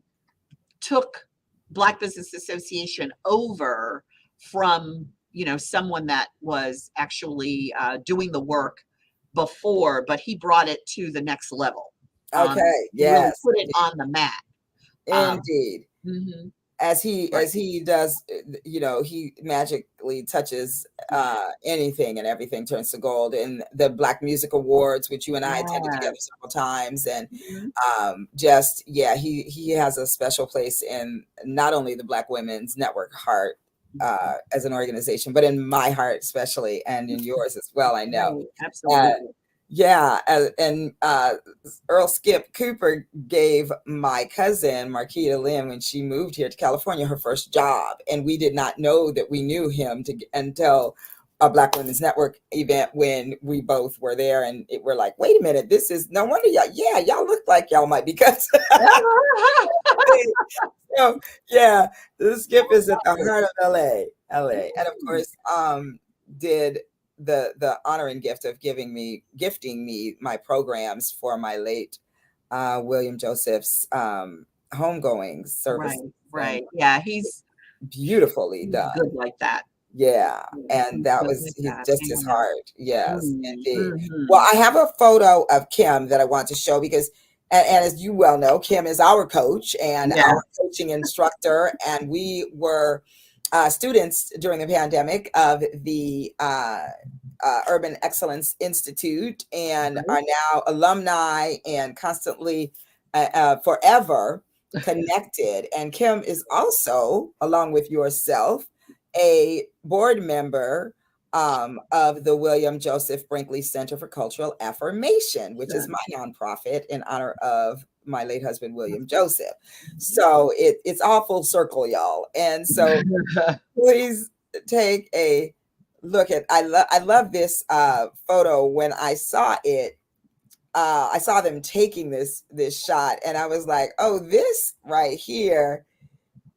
took Black Business Association over from someone that was actually doing the work before, but he brought it to the next level. Okay. Really Yes. put it on the map. Indeed. Mhm. As Right. he does, he magically touches anything and everything turns to gold. In the Black Music Awards, which you and I attended together Yes. several times, and Mhm. just yeah, he has a special place in not only the Black Women's Network heart as an organization, but in my heart especially, and in yours as well. I know. Right. Uh, Absolutely. yeah, and Earl Skip Cooper gave my cousin Marquita Lynn, when she moved here to California, her first job, and we did not know that we knew him until a Black Women's Network event when we both were there, and we're like, wait a minute, this is no wonder y'all. Yeah, y'all look like y'all might be cousins. So yeah, the Skip is at the heart of LA, and of Mm. course, did the honor and gift of gifting me my programs for my late William Joseph's homegoing Right. services, and Right. Yeah. beautifully He's done. good like that. Yeah, Yeah, and he's that good was like he's that. just his Yeah. heart. Yes, Mm, indeed. Well, mhm. I have a photo of Kim that I want to show because, and as you well know, Kim is our coach and Yeah. our coaching instructor, and we were students during the pandemic of the Urban Excellence Institute, and Right. are now alumni and constantly, forever connected. And Kim is also, along with yourself, a board member of the William Joseph Brinkley Center for Cultural Affirmation, which is Good. my nonprofit in honor of my late husband, William Joseph. Mhm. So it's all full circle, y'all. And so please take a look at. I love this photo. When I saw it, I saw them taking this shot, and I was like, oh, this right here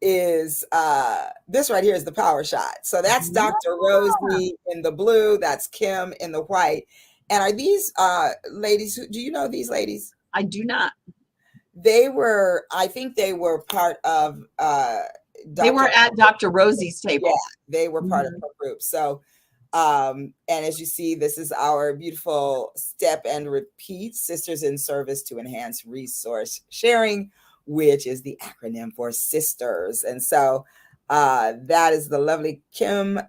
is the power shot. So that's Dr. Yeah. Rosie in the blue, that's Kim in the white. And are these ladies, do you know these ladies? I do not. I think they were part of They Dr. were at Dr. Rosie's Yeah, table. they were part of Mhm. her group. So, and as you see, this is our beautiful step and repeat Sisters in Service to Enhance Resource Sharing, which is the acronym for sisters. And so, that is the lovely Kim,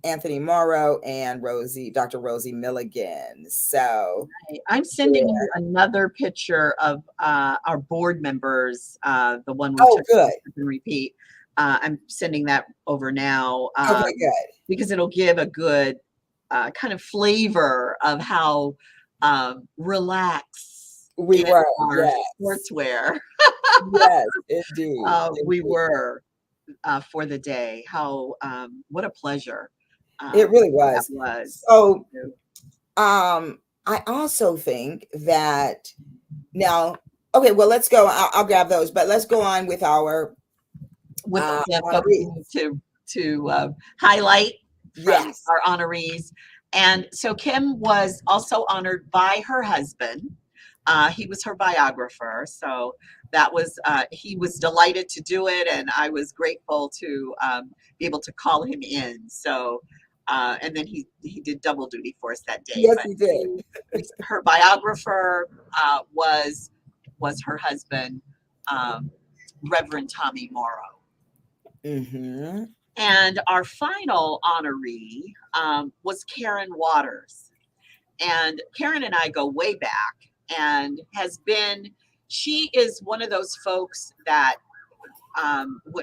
Anthony Morrow, and Dr. Rosie Milligan. So, I'm yeah. sending you another picture of our board members, the one we Oh, took good. and repeat. I'm sending that over now Okay, good. because it'll give a good kind of flavor of how relaxed We in were, our yes, sportswear yes, indeed, we indeed. were for the day. How what a pleasure It really that was. was. So, I also think that now, okay, well, let's go. I'll grab those, but let's go on with our With the folks we honorees. need to highlight from Yes. our honorees. And so Kim was also honored by her husband. He was her biographer, so that was he was delighted to do it, and I was grateful to be able to call him in. So, and then he did double duty for us that day. Yes, But he did. her biographer was her husband, um, Reverend Tommy Morrow. Mm-hmm. And our final honoree was Karen Waters. And Karen and I go way back and she is one of those folks that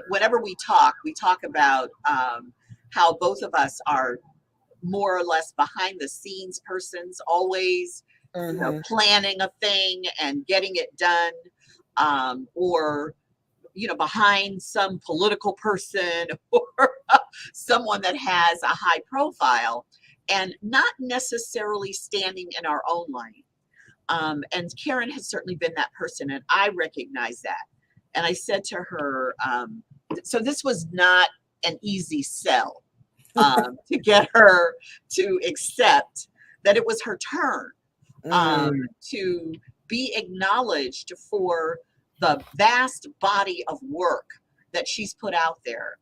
whenever we talk about how both of us are more or less behind the scenes persons, always, Mm-hmm. planning a thing and getting it done, or behind some political person or someone that has a high profile and not necessarily standing in our own lane. And Karen has certainly been that person, and I recognize that. And I said to her, so this was not an easy sell to get her to accept that it was her turn Mm, to be acknowledged for the vast body of work that she's put out there,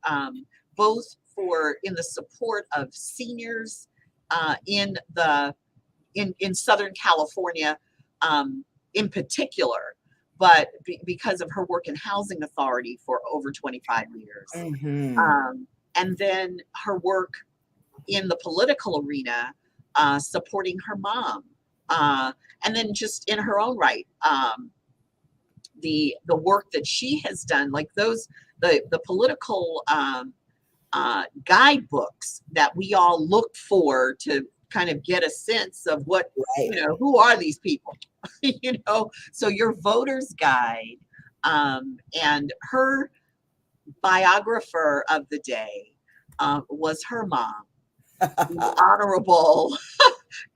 both for in the support of seniors in Southern California, um, in particular, but because of her work in housing authority for over 25 years. Mm-hmm. And then her work in the political arena, supporting her mom. And then just in her own right, the work that she has done, like the political guidebooks that we all look for to kind of get a sense of what, Right. who are these people? So your voter's guide, and her biographer of the day was her mom, the Honorable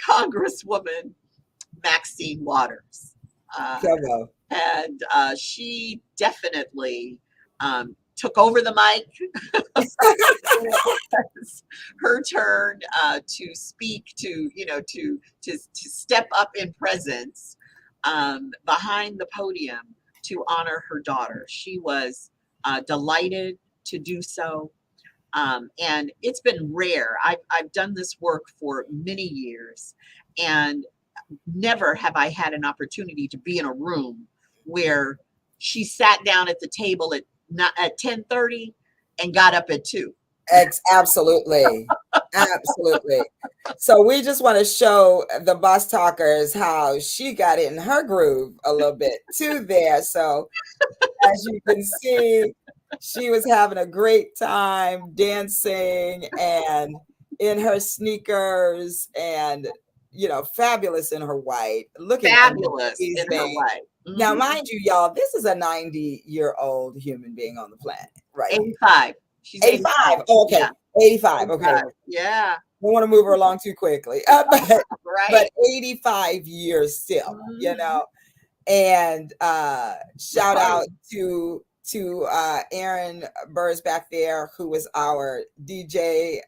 Congresswoman Maxine Waters. Come on. And she definitely took over the mic. Her turn to speak, to step up in presence behind the podium to honor her daughter. She was delighted to do so. And it's been rare. I've done this work for many years, and never have I had an opportunity to be in a room where she sat down at the table at 10:30 and got up at 2. Absolutely. Absolutely. So we just want to show the boss talkers how she got in her groove a little bit too there. So as you can see, she was having a great time dancing and in her sneakers and, fabulous in her white, looking Fabulous in her amazing. way. Now, mind you, y'all, this is a 90-year-old human being on the planet, right? 85. She's 85. 85. Oh, okay. Yeah. 85. Okay. 85. Yeah. Don't want to move her along too quickly. But Right. 85 years still, Mhm. And shout out to Aaron Burrs back there, who was our DJ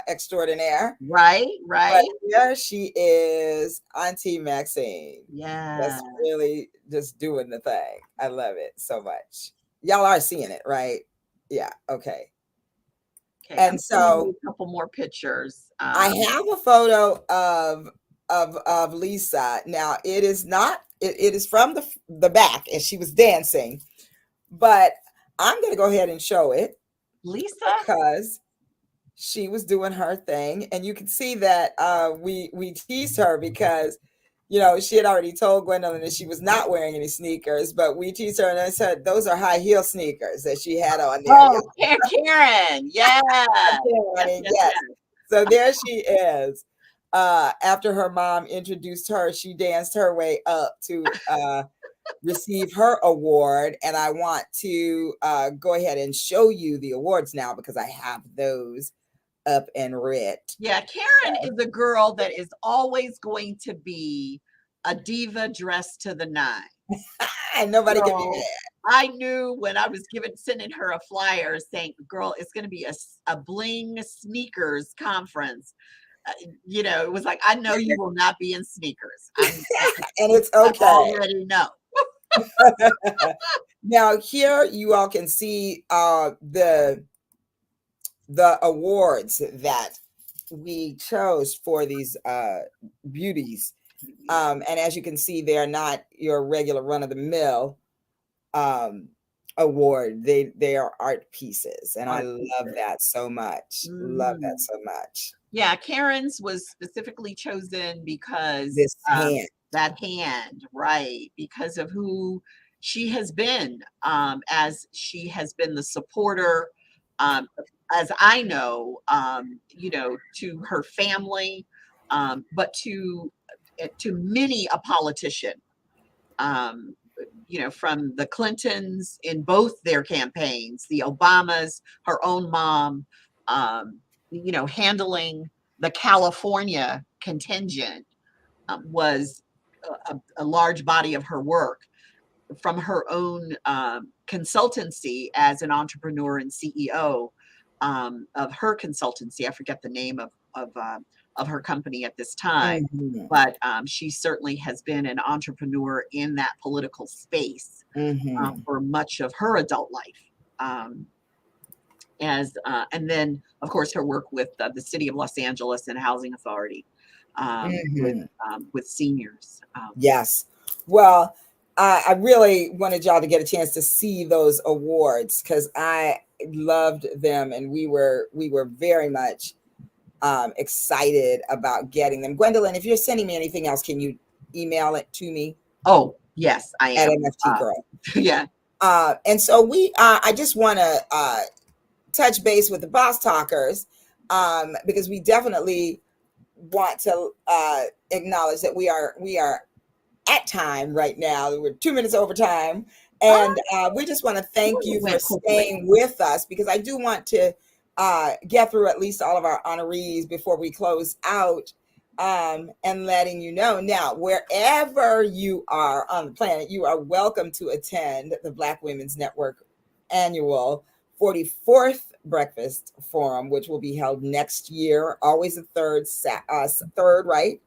extraordinaire. Right. But there she is, Auntie Maxine. Yeah. That's really just doing the thing. I love it so much. Y'all are seeing it, right? Yeah. Okay. Okay. And I'm so a couple more pictures. I have a photo of Lisa. Now it is not. It is from the back, and she was dancing. But I'm going to go ahead and show it, Lisa, because she was doing her thing, and you can see that we teased her because she had already told Gwendolyn that she was not wearing any sneakers, but we teased her and I said those are high heel sneakers that she had on there. oh, Karen, yeah. Yes. So there she is. After her mom introduced her, she danced her way up to receive her award. And I want to go ahead and show you the awards now because I have those up and read. Yeah, Karen is a girl that is always going to be a diva dressed to the nine. And nobody can be mad. I knew when I was sending her a flyer saying, girl, it's going to be a bling sneakers conference. It was like, I know you will not be in sneakers. And it's okay. I already know. Now here you all can see the awards that we chose for these beauties. And as you can see, they're not your regular run-of-the-mill award. They are art pieces, and I love that so much. Love that so much. Yeah, Karen's was specifically chosen because this hand. That hand, right? Because of who she has been, as she has been the supporter, as I know, to her family, but to many a politician, from the Clintons in both their campaigns, the Obamas, her own mom, handling the California contingent was a large body of her work. From her own consultancy as an entrepreneur and CEO of her consultancy. I forget the name of her company at this time, but she certainly has been an entrepreneur in that political space for much of her adult life. And then, of course, her work with the City of Los Angeles and Housing Authority with seniors. Yes. Well, I really wanted y'all to get a chance to see those awards because I loved them, and we were very much excited about getting them. Gwendolyn, if you're sending me anything else, can you email it to me Oh, yes, I at am. MFT Girl? Yeah. And so I just want to touch base with the boss talkers because we definitely want to acknowledge that we are at time right now. We're 2 minutes over time. And we just want to thank you It for went quickly. staying with us because I do want to get through at least all of our honorees before we close out and letting you know. Now, wherever you are on the planet, you are welcome to attend the Black Women's Network annual 44th Breakfast Forum, which will be held next year, always the third, right?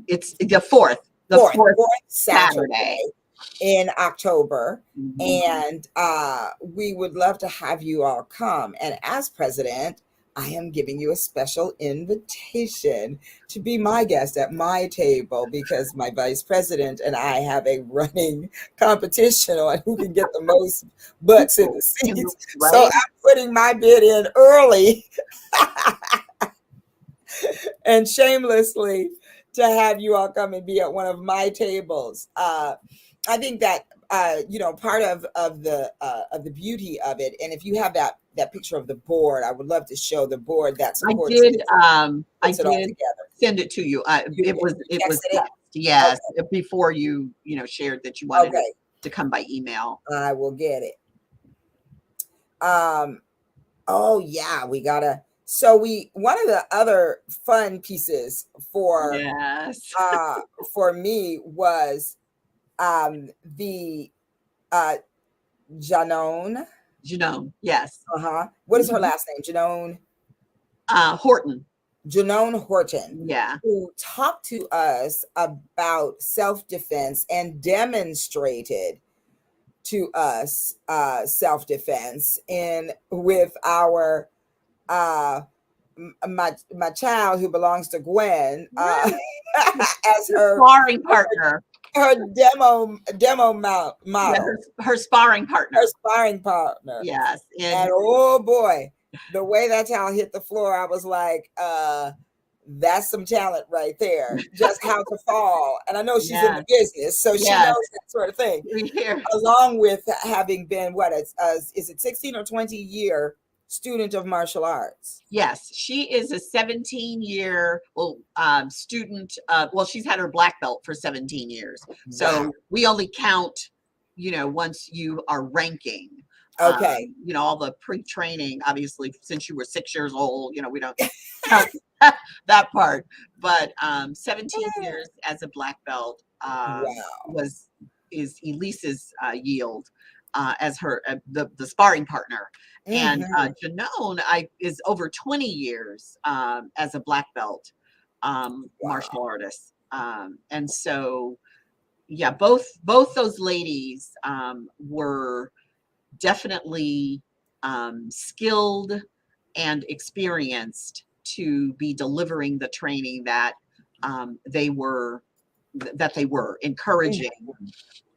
It's the fourth. The fourth Saturday in October. Mhm. And we would love to have you all come. And as president, I am giving you a special invitation to be my guest at my table because my vice president and I have a running competition on who can get the most butts in the seats. So Right? I'm putting my bid in early and shamelessly to have you all come and be at one of my tables. I think that part of the beauty of it, and if you have that picture of the board, I would love to show the board that I supports did. this, I puts it all did together. send it to you. You It did. was. You It was texted it? text. Yes, before you shared that you wanted Okay, to come by email. I will get it. Oh yeah, we gotta. So one of the other fun pieces Yes. for me was the uh Janone. Yes. Uh-huh. What is her Mhm. last name? Horton. Janone Horton, Yeah. who talked to us about self-defense and demonstrated to us self-defense in with our my child who belongs to Gwen as her Sparring partner. her demo Yeah, model, her sparring her partner. sparring partner. Yes. And And oh boy, the way that child hit the floor, I was like, that's some talent right there. Just how to fall. And I know she's in the yes, business, so she knows yes. that sort of thing. We hear. Along with having been is it 16 or 20-year student of martial arts? Yes, she is a 17-year student. Well, she's had her black belt for 17 years. Wow. So we only count, once you are ranking. Okay. All the pre-training, obviously, since you were 6 years old, we don't count that part. But 17 years as a black belt Wow. is Elise's yield as her the sparring partner. And Mhm. Janone is over 20 years as a black belt martial Wow. artist. And so, yeah, both those ladies were definitely skilled and experienced to be delivering the training that they were encouraging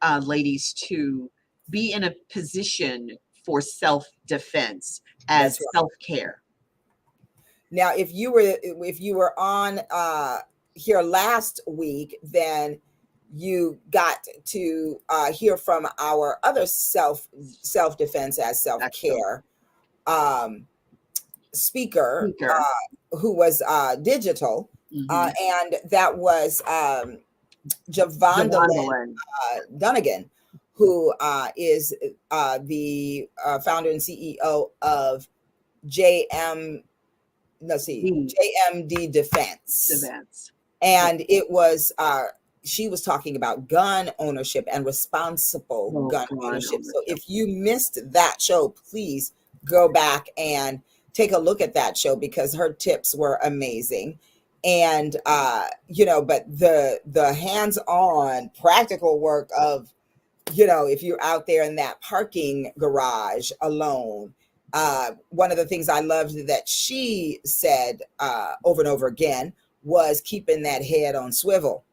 Mhm. ladies to be in a position for self-defense That's as right. self-care. Now, if you were on here last week, then you got to hear from our other self defense as self Excellent. care um, speaker, Speaker. who was digital, Mhm. and that was Javondalyn Javondalyn. Dunnigan, who is the founder and CEO of JM. Let's see, The JMD Defense, events. and it was she was talking about gun ownership and responsible Oh, gun gun ownership. So ownership. if you missed that show, please go back and take a look at that show because her tips were amazing. And but the hands-on practical work of if you're out there in that parking garage alone, one of the things I loved that she said over and over again was keeping that head on swivel.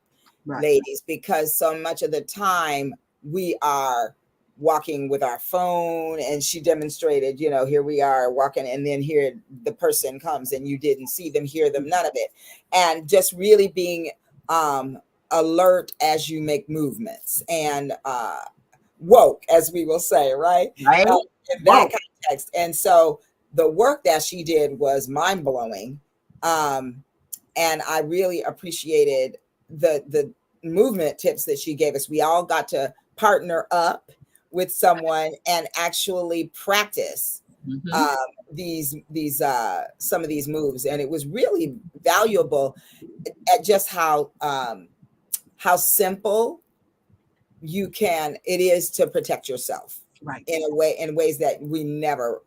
Right. ladies, because so much of the time we are walking with our phone, and she demonstrated, here we are walking, and then here the person comes and you didn't see them, hear them, none of it. And just really being alert as you make movements, and woke, as we will say, right? Right. In that Whoa. context. And so the work that she did was mind blowing. And I really appreciated the movement tips that she gave us. We all got to partner up with someone and actually practice Mhm. these some of these moves, and it was really valuable at just how simple it is to protect yourself Right. in ways that we never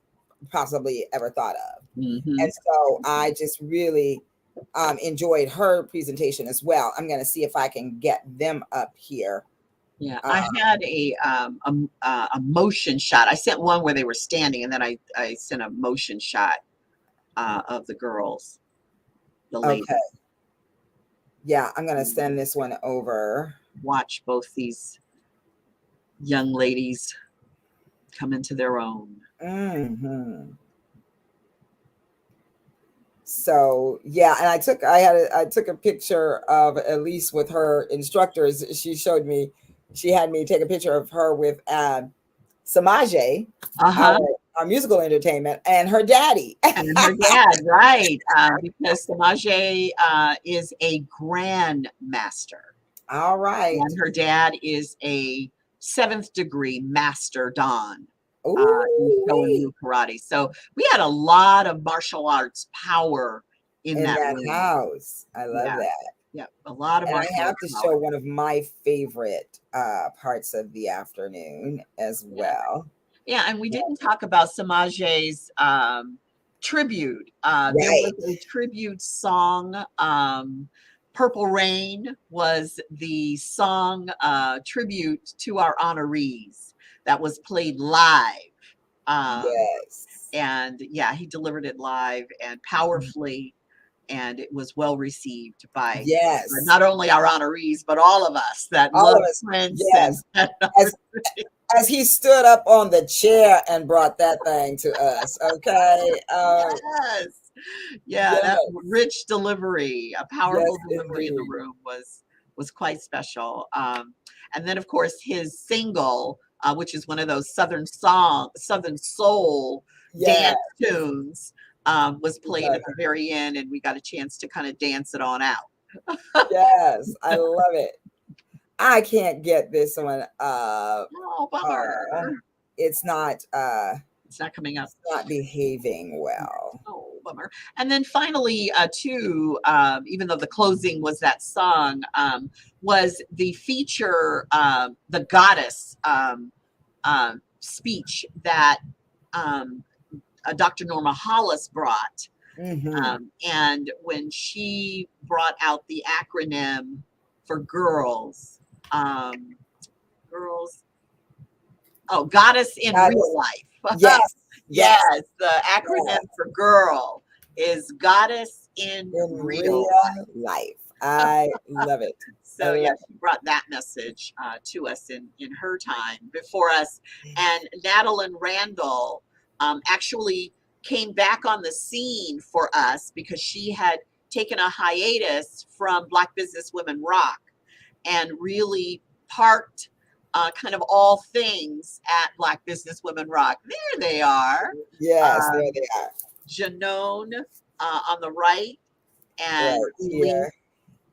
possibly ever thought of. Mhm. And so I just really enjoyed her presentation as well. I'm going to see if I can get them up here. Yeah, Uh, I had a motion shot. I sent one where they were standing, and then I sent a motion shot of the girls, the okay. ladies. Yeah, I'm going to send this one over. Watch both these young ladies come into their own. Hmm. So yeah, and I took a picture of Elise with her instructors. She had me take a picture of her with Samaje, Uh-huh. our musical entertainment, and her daddy. And her dad, right? Because Samaje is a grandmaster, All right. and her dad is a seventh degree master don in Ooh, Shoin karate. So we had a lot of martial arts power in in that that room. house. I love Yeah, that. yeah, a lot of And I martial have arts to show power. one of my favorite parts of the afternoon as Yeah, well. yeah, and we didn't talk about Samaje's tribute. There was Right. a tribute song. Purple Rain was the song tribute to our honorees that was played live. Um, Yes. and yeah, he delivered it live and powerfully, and it was well received by Yes. not only our honorees, but all of us that All love of us. Prince and Yes. that As as he stood up on the chair and brought that thing to us. Okay. yes. Yeah, that Yes. rich delivery, a Yes, powerful delivery in the indeed. room was quite special. And then of course his single, which is one of those Southern soul Yeah. dance tunes, was played at the very end, and we got a chance to kind of dance it on out. Yes. I love it. I can't get this one up. Oh, bummer. Oh, it's It's not coming up. not behaving well. Oh, bummer. And then finally, too, even though the closing was that song, was the feature, the goddess speech that Dr. Norma Hollis brought. Hmm. And when she brought out the acronym for um, girls, oh, goddess in That real is, life. yes, yes, Yes, the acronym yes. for girl is goddess in In real real life. life. I love it. I So love yeah, she brought that message to us in her time before us. And Natalie Randall actually came back on the scene for us because she had taken a hiatus from Black Business Women Rock and really parked kind of all things at Black Business Women Rock. There they are. Yes, there Um, they are. Janone on the right and Right Elise here.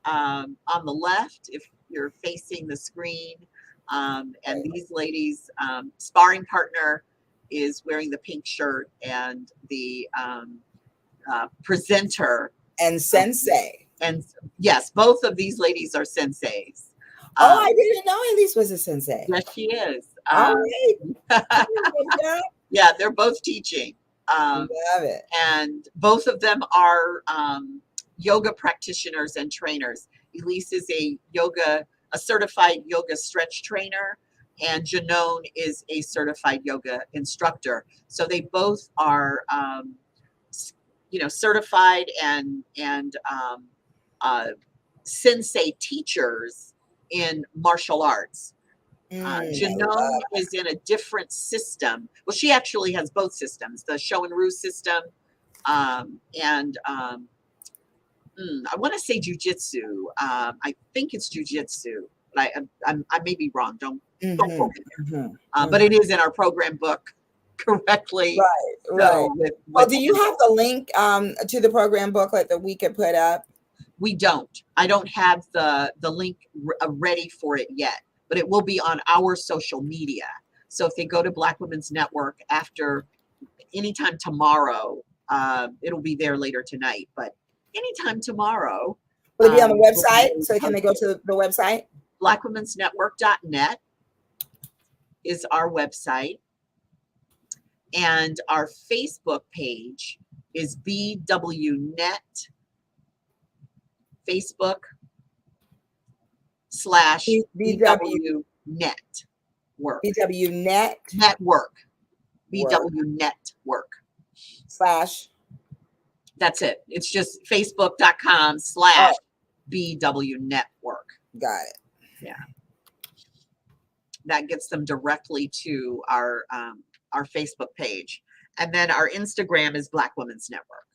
on the left if you're facing the screen. And Right. these ladies, sparring partner is wearing the pink shirt, and the presenter, And um, Sensei. and yes, both of these ladies are senseis. Oh, I Um, didn't know Elise was a sensei. yes, she is. All right. Come on, baby girl. Yeah, they're both teaching. Um, Love it. and both of them are yoga practitioners and trainers. Elise is a certified yoga stretch trainer, and Janone is a certified yoga instructor. So they both are, certified and uh, sensei teachers in martial arts. I Janome love is in a different system. Well, she actually has both systems, the show and rue system, and I want to say jujitsu. I think it's jujitsu, but I may be wrong. Don't quote me. But it is in our program book correctly. Right, right. So Well, do you have the link to the program booklet that we could put up? we don't. I don't have the link ready for it yet, but it will be on our social media. So if they go to Black Women's Network after anytime tomorrow, it'll be there later tonight. But anytime tomorrow, Will it be on the will be website? So can they go to the website? blackwomensnetwork.net is our website, and our Facebook page is BWNet Facebook / BW Network. BW Net Network. BW Network. / That's it. It's just facebook.com / BW Network. Got it. Yeah. That gets them directly to our Facebook page. And then our Instagram is Black Women's Network.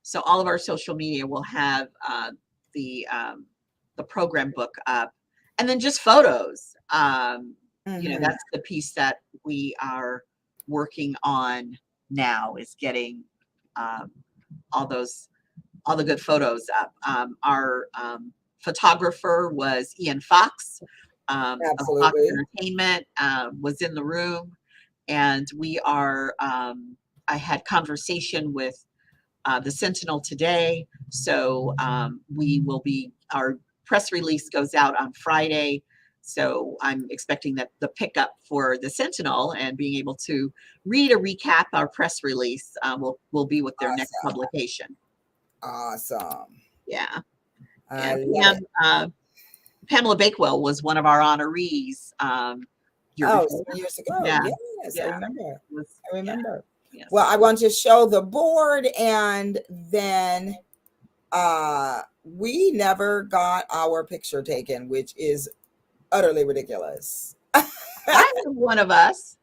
So all of our social media will have the program book up, and then just photos. That's the piece that we are working on now, is getting all the good photos up. Our photographer was Ian Fox of Fox Entertainment, was in the room, and we are. I had conversation with the Sentinel today, so our press release goes out on Friday. So I'm expecting that the pickup for the Sentinel and being able to read a recap our press release will be with their next publication. Awesome. Yeah. And Pamela Bakewell was one of our honorees. Years ago. Yeah. Yes, I remember. I remember. Yes. Well, I want to show the board, and then we never got our picture taken, which is utterly ridiculous. I have one of us.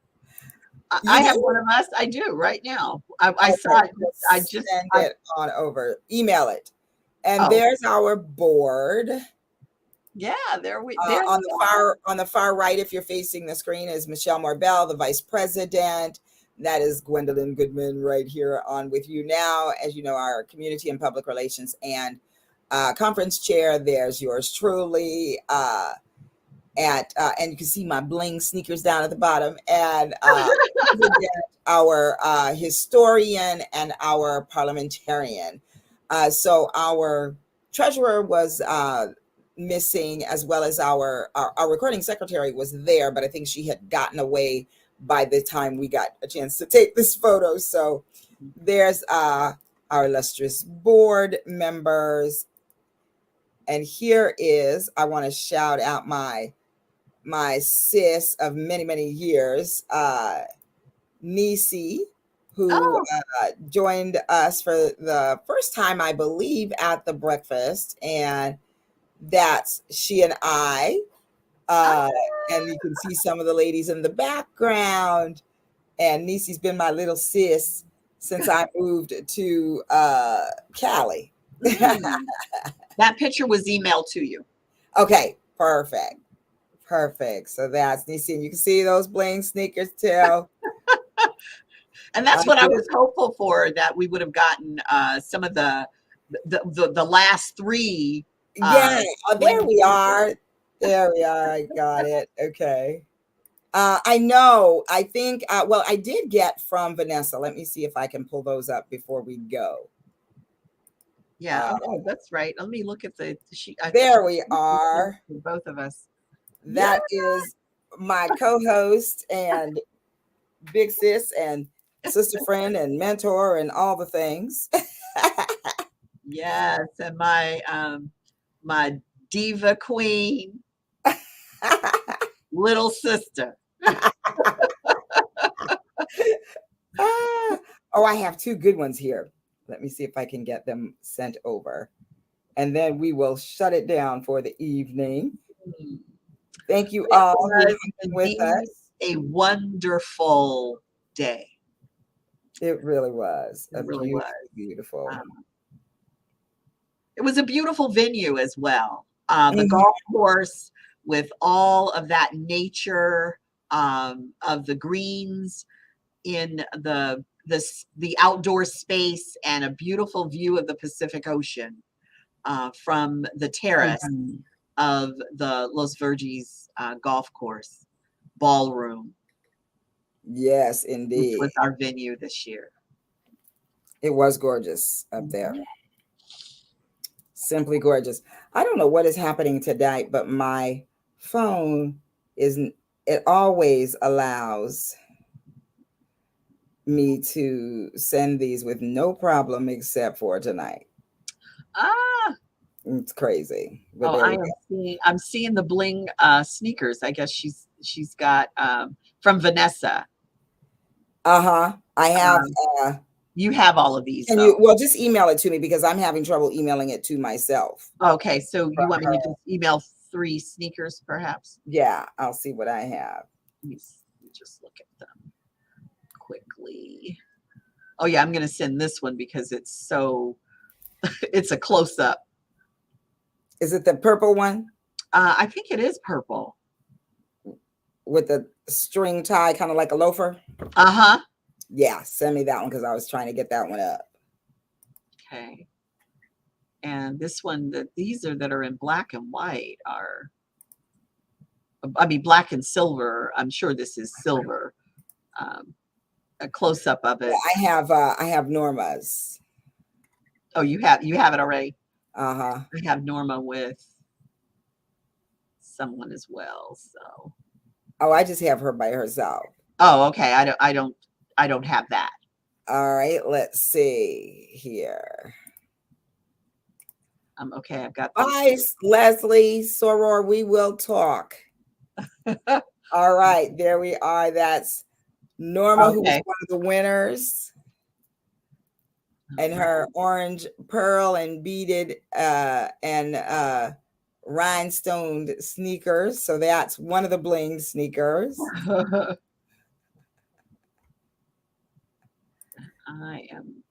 I have one of us. I do right now. I saw it. I just send it on over. Email it, and there's our board. Yeah, there we. On the far right, if you're facing the screen, is Michelle Marbell, the vice president. That is Gwendolyn Goodman right here on with you now. As you know, our community and public relations and conference chair. There's yours truly. And you can see my bling sneakers down at the bottom. And our historian and our parliamentarian. So our treasurer was missing, as well as our recording secretary was there, but I think she had gotten away by the time we got a chance to take this photo. So there's our illustrious board members. And here is, I want to shout out my sis of many, many years, Nisi, who joined us for the first time, I believe, at the breakfast. And that's she and I. And you can see some of the ladies in the background. And Nisi's been my little sis since I moved to Cali. That picture was emailed to you. Okay, perfect. So that's Nisi. And you can see those bling sneakers too. And that's what I was hopeful for, that we would have gotten some of the last three. Yeah, there we are. There we are. I got it. Okay. I know. I think, I did get from Vanessa. Let me see if I can pull those up before we go. Yeah. That's right. Let me look at the sheet. There we are. Both of us. That is my co-host and big sis and sister friend and mentor and all the things. Yes. And my diva queen. Little sister. I have two good ones here. Let me see if I can get them sent over. and then we will shut it down for the evening. Mm. Thank you It all who was hung with indeed us. a wonderful day. It really was It a really was. beautiful. It was a beautiful venue as well. The Mhm. golf course with all of that nature of the greens in the outdoor space and a beautiful view of the Pacific Ocean from the terrace Mhm. of the Los Verdes golf course ballroom, Yes, which indeed. was our venue this year. It was gorgeous up there. Mhm. Simply gorgeous. I don't know what is happening tonight, but my phone isn't, it always allows me to send these with no problem except for tonight. Ah, It's crazy. But oh, there we go. I'm seeing the bling sneakers. I guess she's got from Vanessa. Uh-huh. I have You have all of these can though. you well just email it to me because I'm having trouble emailing it to myself. Okay, so you From want me her. to just email 3 sneakers perhaps? Yeah, I'll see what I have. Let me just look at them quickly. Oh yeah, I'm gonna send this one because it's so it's a close up. Is it the purple one I think it is purple. with the string tie, kind of like a loafer? Uh-huh. Yeah, send me that one because I was trying to get that one up. Okay. And this one these are that are in black and white are I mean black and silver. I'm sure this is silver. A close up of it. I have Norma's. Oh, you have it already. Uh-huh. I have Norma with someone as well. So Oh, I just have her by herself. oh, okay. I don't have that. All right, let's see here. Okay, I've got those. Bye, Leslie, Soror, we will talk. All right, there we are. That's Norma, who was Okay. one of the winners, and her orange pearl and beaded and rhinestoned sneakers. So that's one of the bling sneakers. I am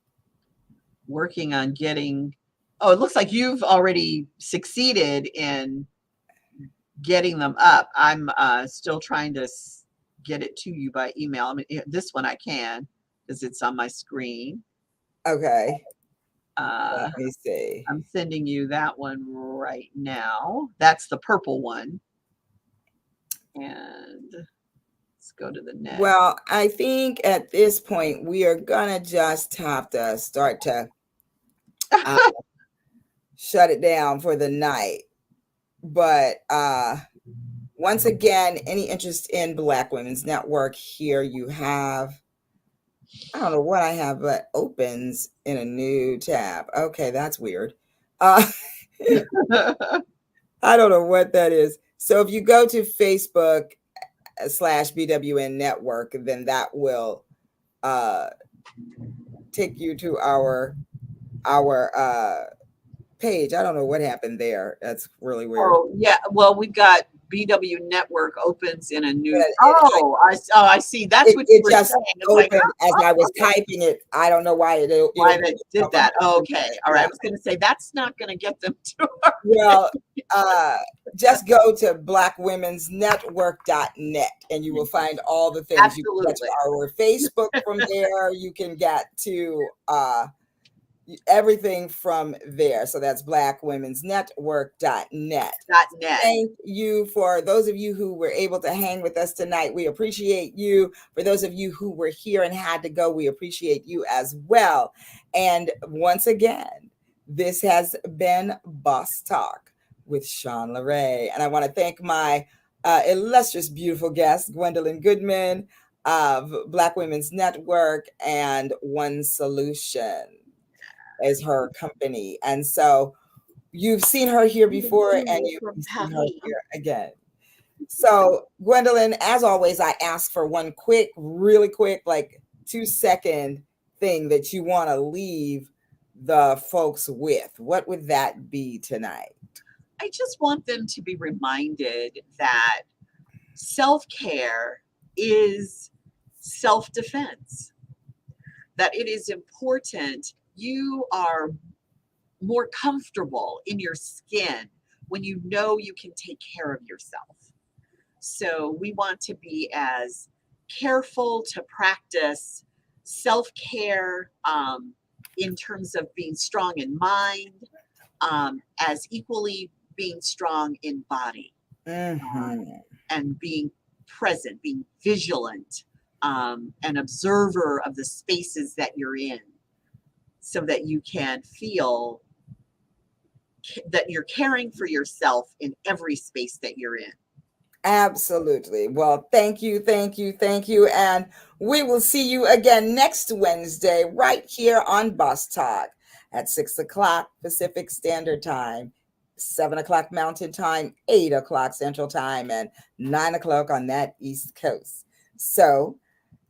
working on getting. Oh, it looks like you've already succeeded in getting them up. I'm still trying to get it to you by email. I mean, this one I can because it's on my screen. Okay. Let me see. I'm sending you that one right now. That's the purple one. And let's go to the next. Well, I think at this point we are gonna just have to start to shut it down for the night. But once again, any interest in Black Women's Network, here you have, I don't know what I have, but opens in a new tab. Okay, that's weird. I don't know what that is. So if you go to Facebook /BWN Network, then that will take you to our page. I don't know what happened there. That's really weird. Oh yeah, well we've got BW Network opens in a new. I see. That's what you It were just saying. It's opened like, as I was typing it. I don't know why it why they did that. Okay, all right. I was going to say that's not going to get them to. Well, just go to blackwomensnetwork.net and you will find all the things. Absolutely. You can get to our Facebook from there. You can get to everything from there. So that's blackwomensnetwork.net. Thank you for those of you who were able to hang with us tonight. We appreciate you. For those of you who were here and had to go, we appreciate you as well. And once again, this has been Boss Talk with Sean LeRae. And I want to thank my illustrious, beautiful guest, Gwendolyn Goodman of Black Women's Network and One Solution is her company. And so you've seen her here before and you've seen her here again. So Gwendolyn, as always, I ask for one really quick, like 2-second thing that you want to leave the folks with? What would that be tonight? I just want them to be reminded that self-care is self-defense, that it is important. You are more comfortable in your skin when you know you can take care of yourself. So we want to be as careful to practice self-care in terms of being strong in mind, as equally being strong in body, and being present, being vigilant, an observer of the spaces that you're in, so that you can feel that you're caring for yourself in every space that you're in. Absolutely. Well, thank you, thank you, thank you. And we will see you again next Wednesday right here on Boss Talk at 6 o'clock Pacific Standard Time, 7 o'clock Mountain Time, 8 o'clock Central Time, and 9 o'clock on that East Coast. So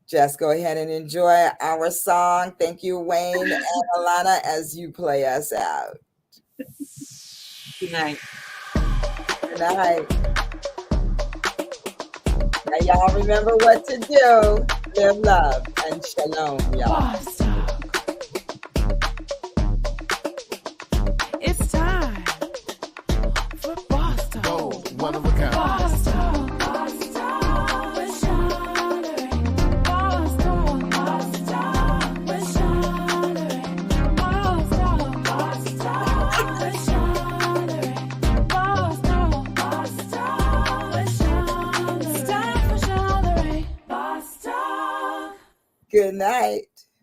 just go ahead and enjoy our song. Thank you, Wayne and Alana, as you play us out. Good night. Good night. Now, y'all remember what to do. Live love and shalom, y'all. It's time for Boss Talk. Go, one of a kind. Boss Talk. Boss Talk with Shonda. Boss Talk. Boss Talk with Shonda. Boss Talk. Boss Talk with Shonda. Boss Talk. Boss Talk with Shonda. It's time for Shonda. Boss Talk. Good night.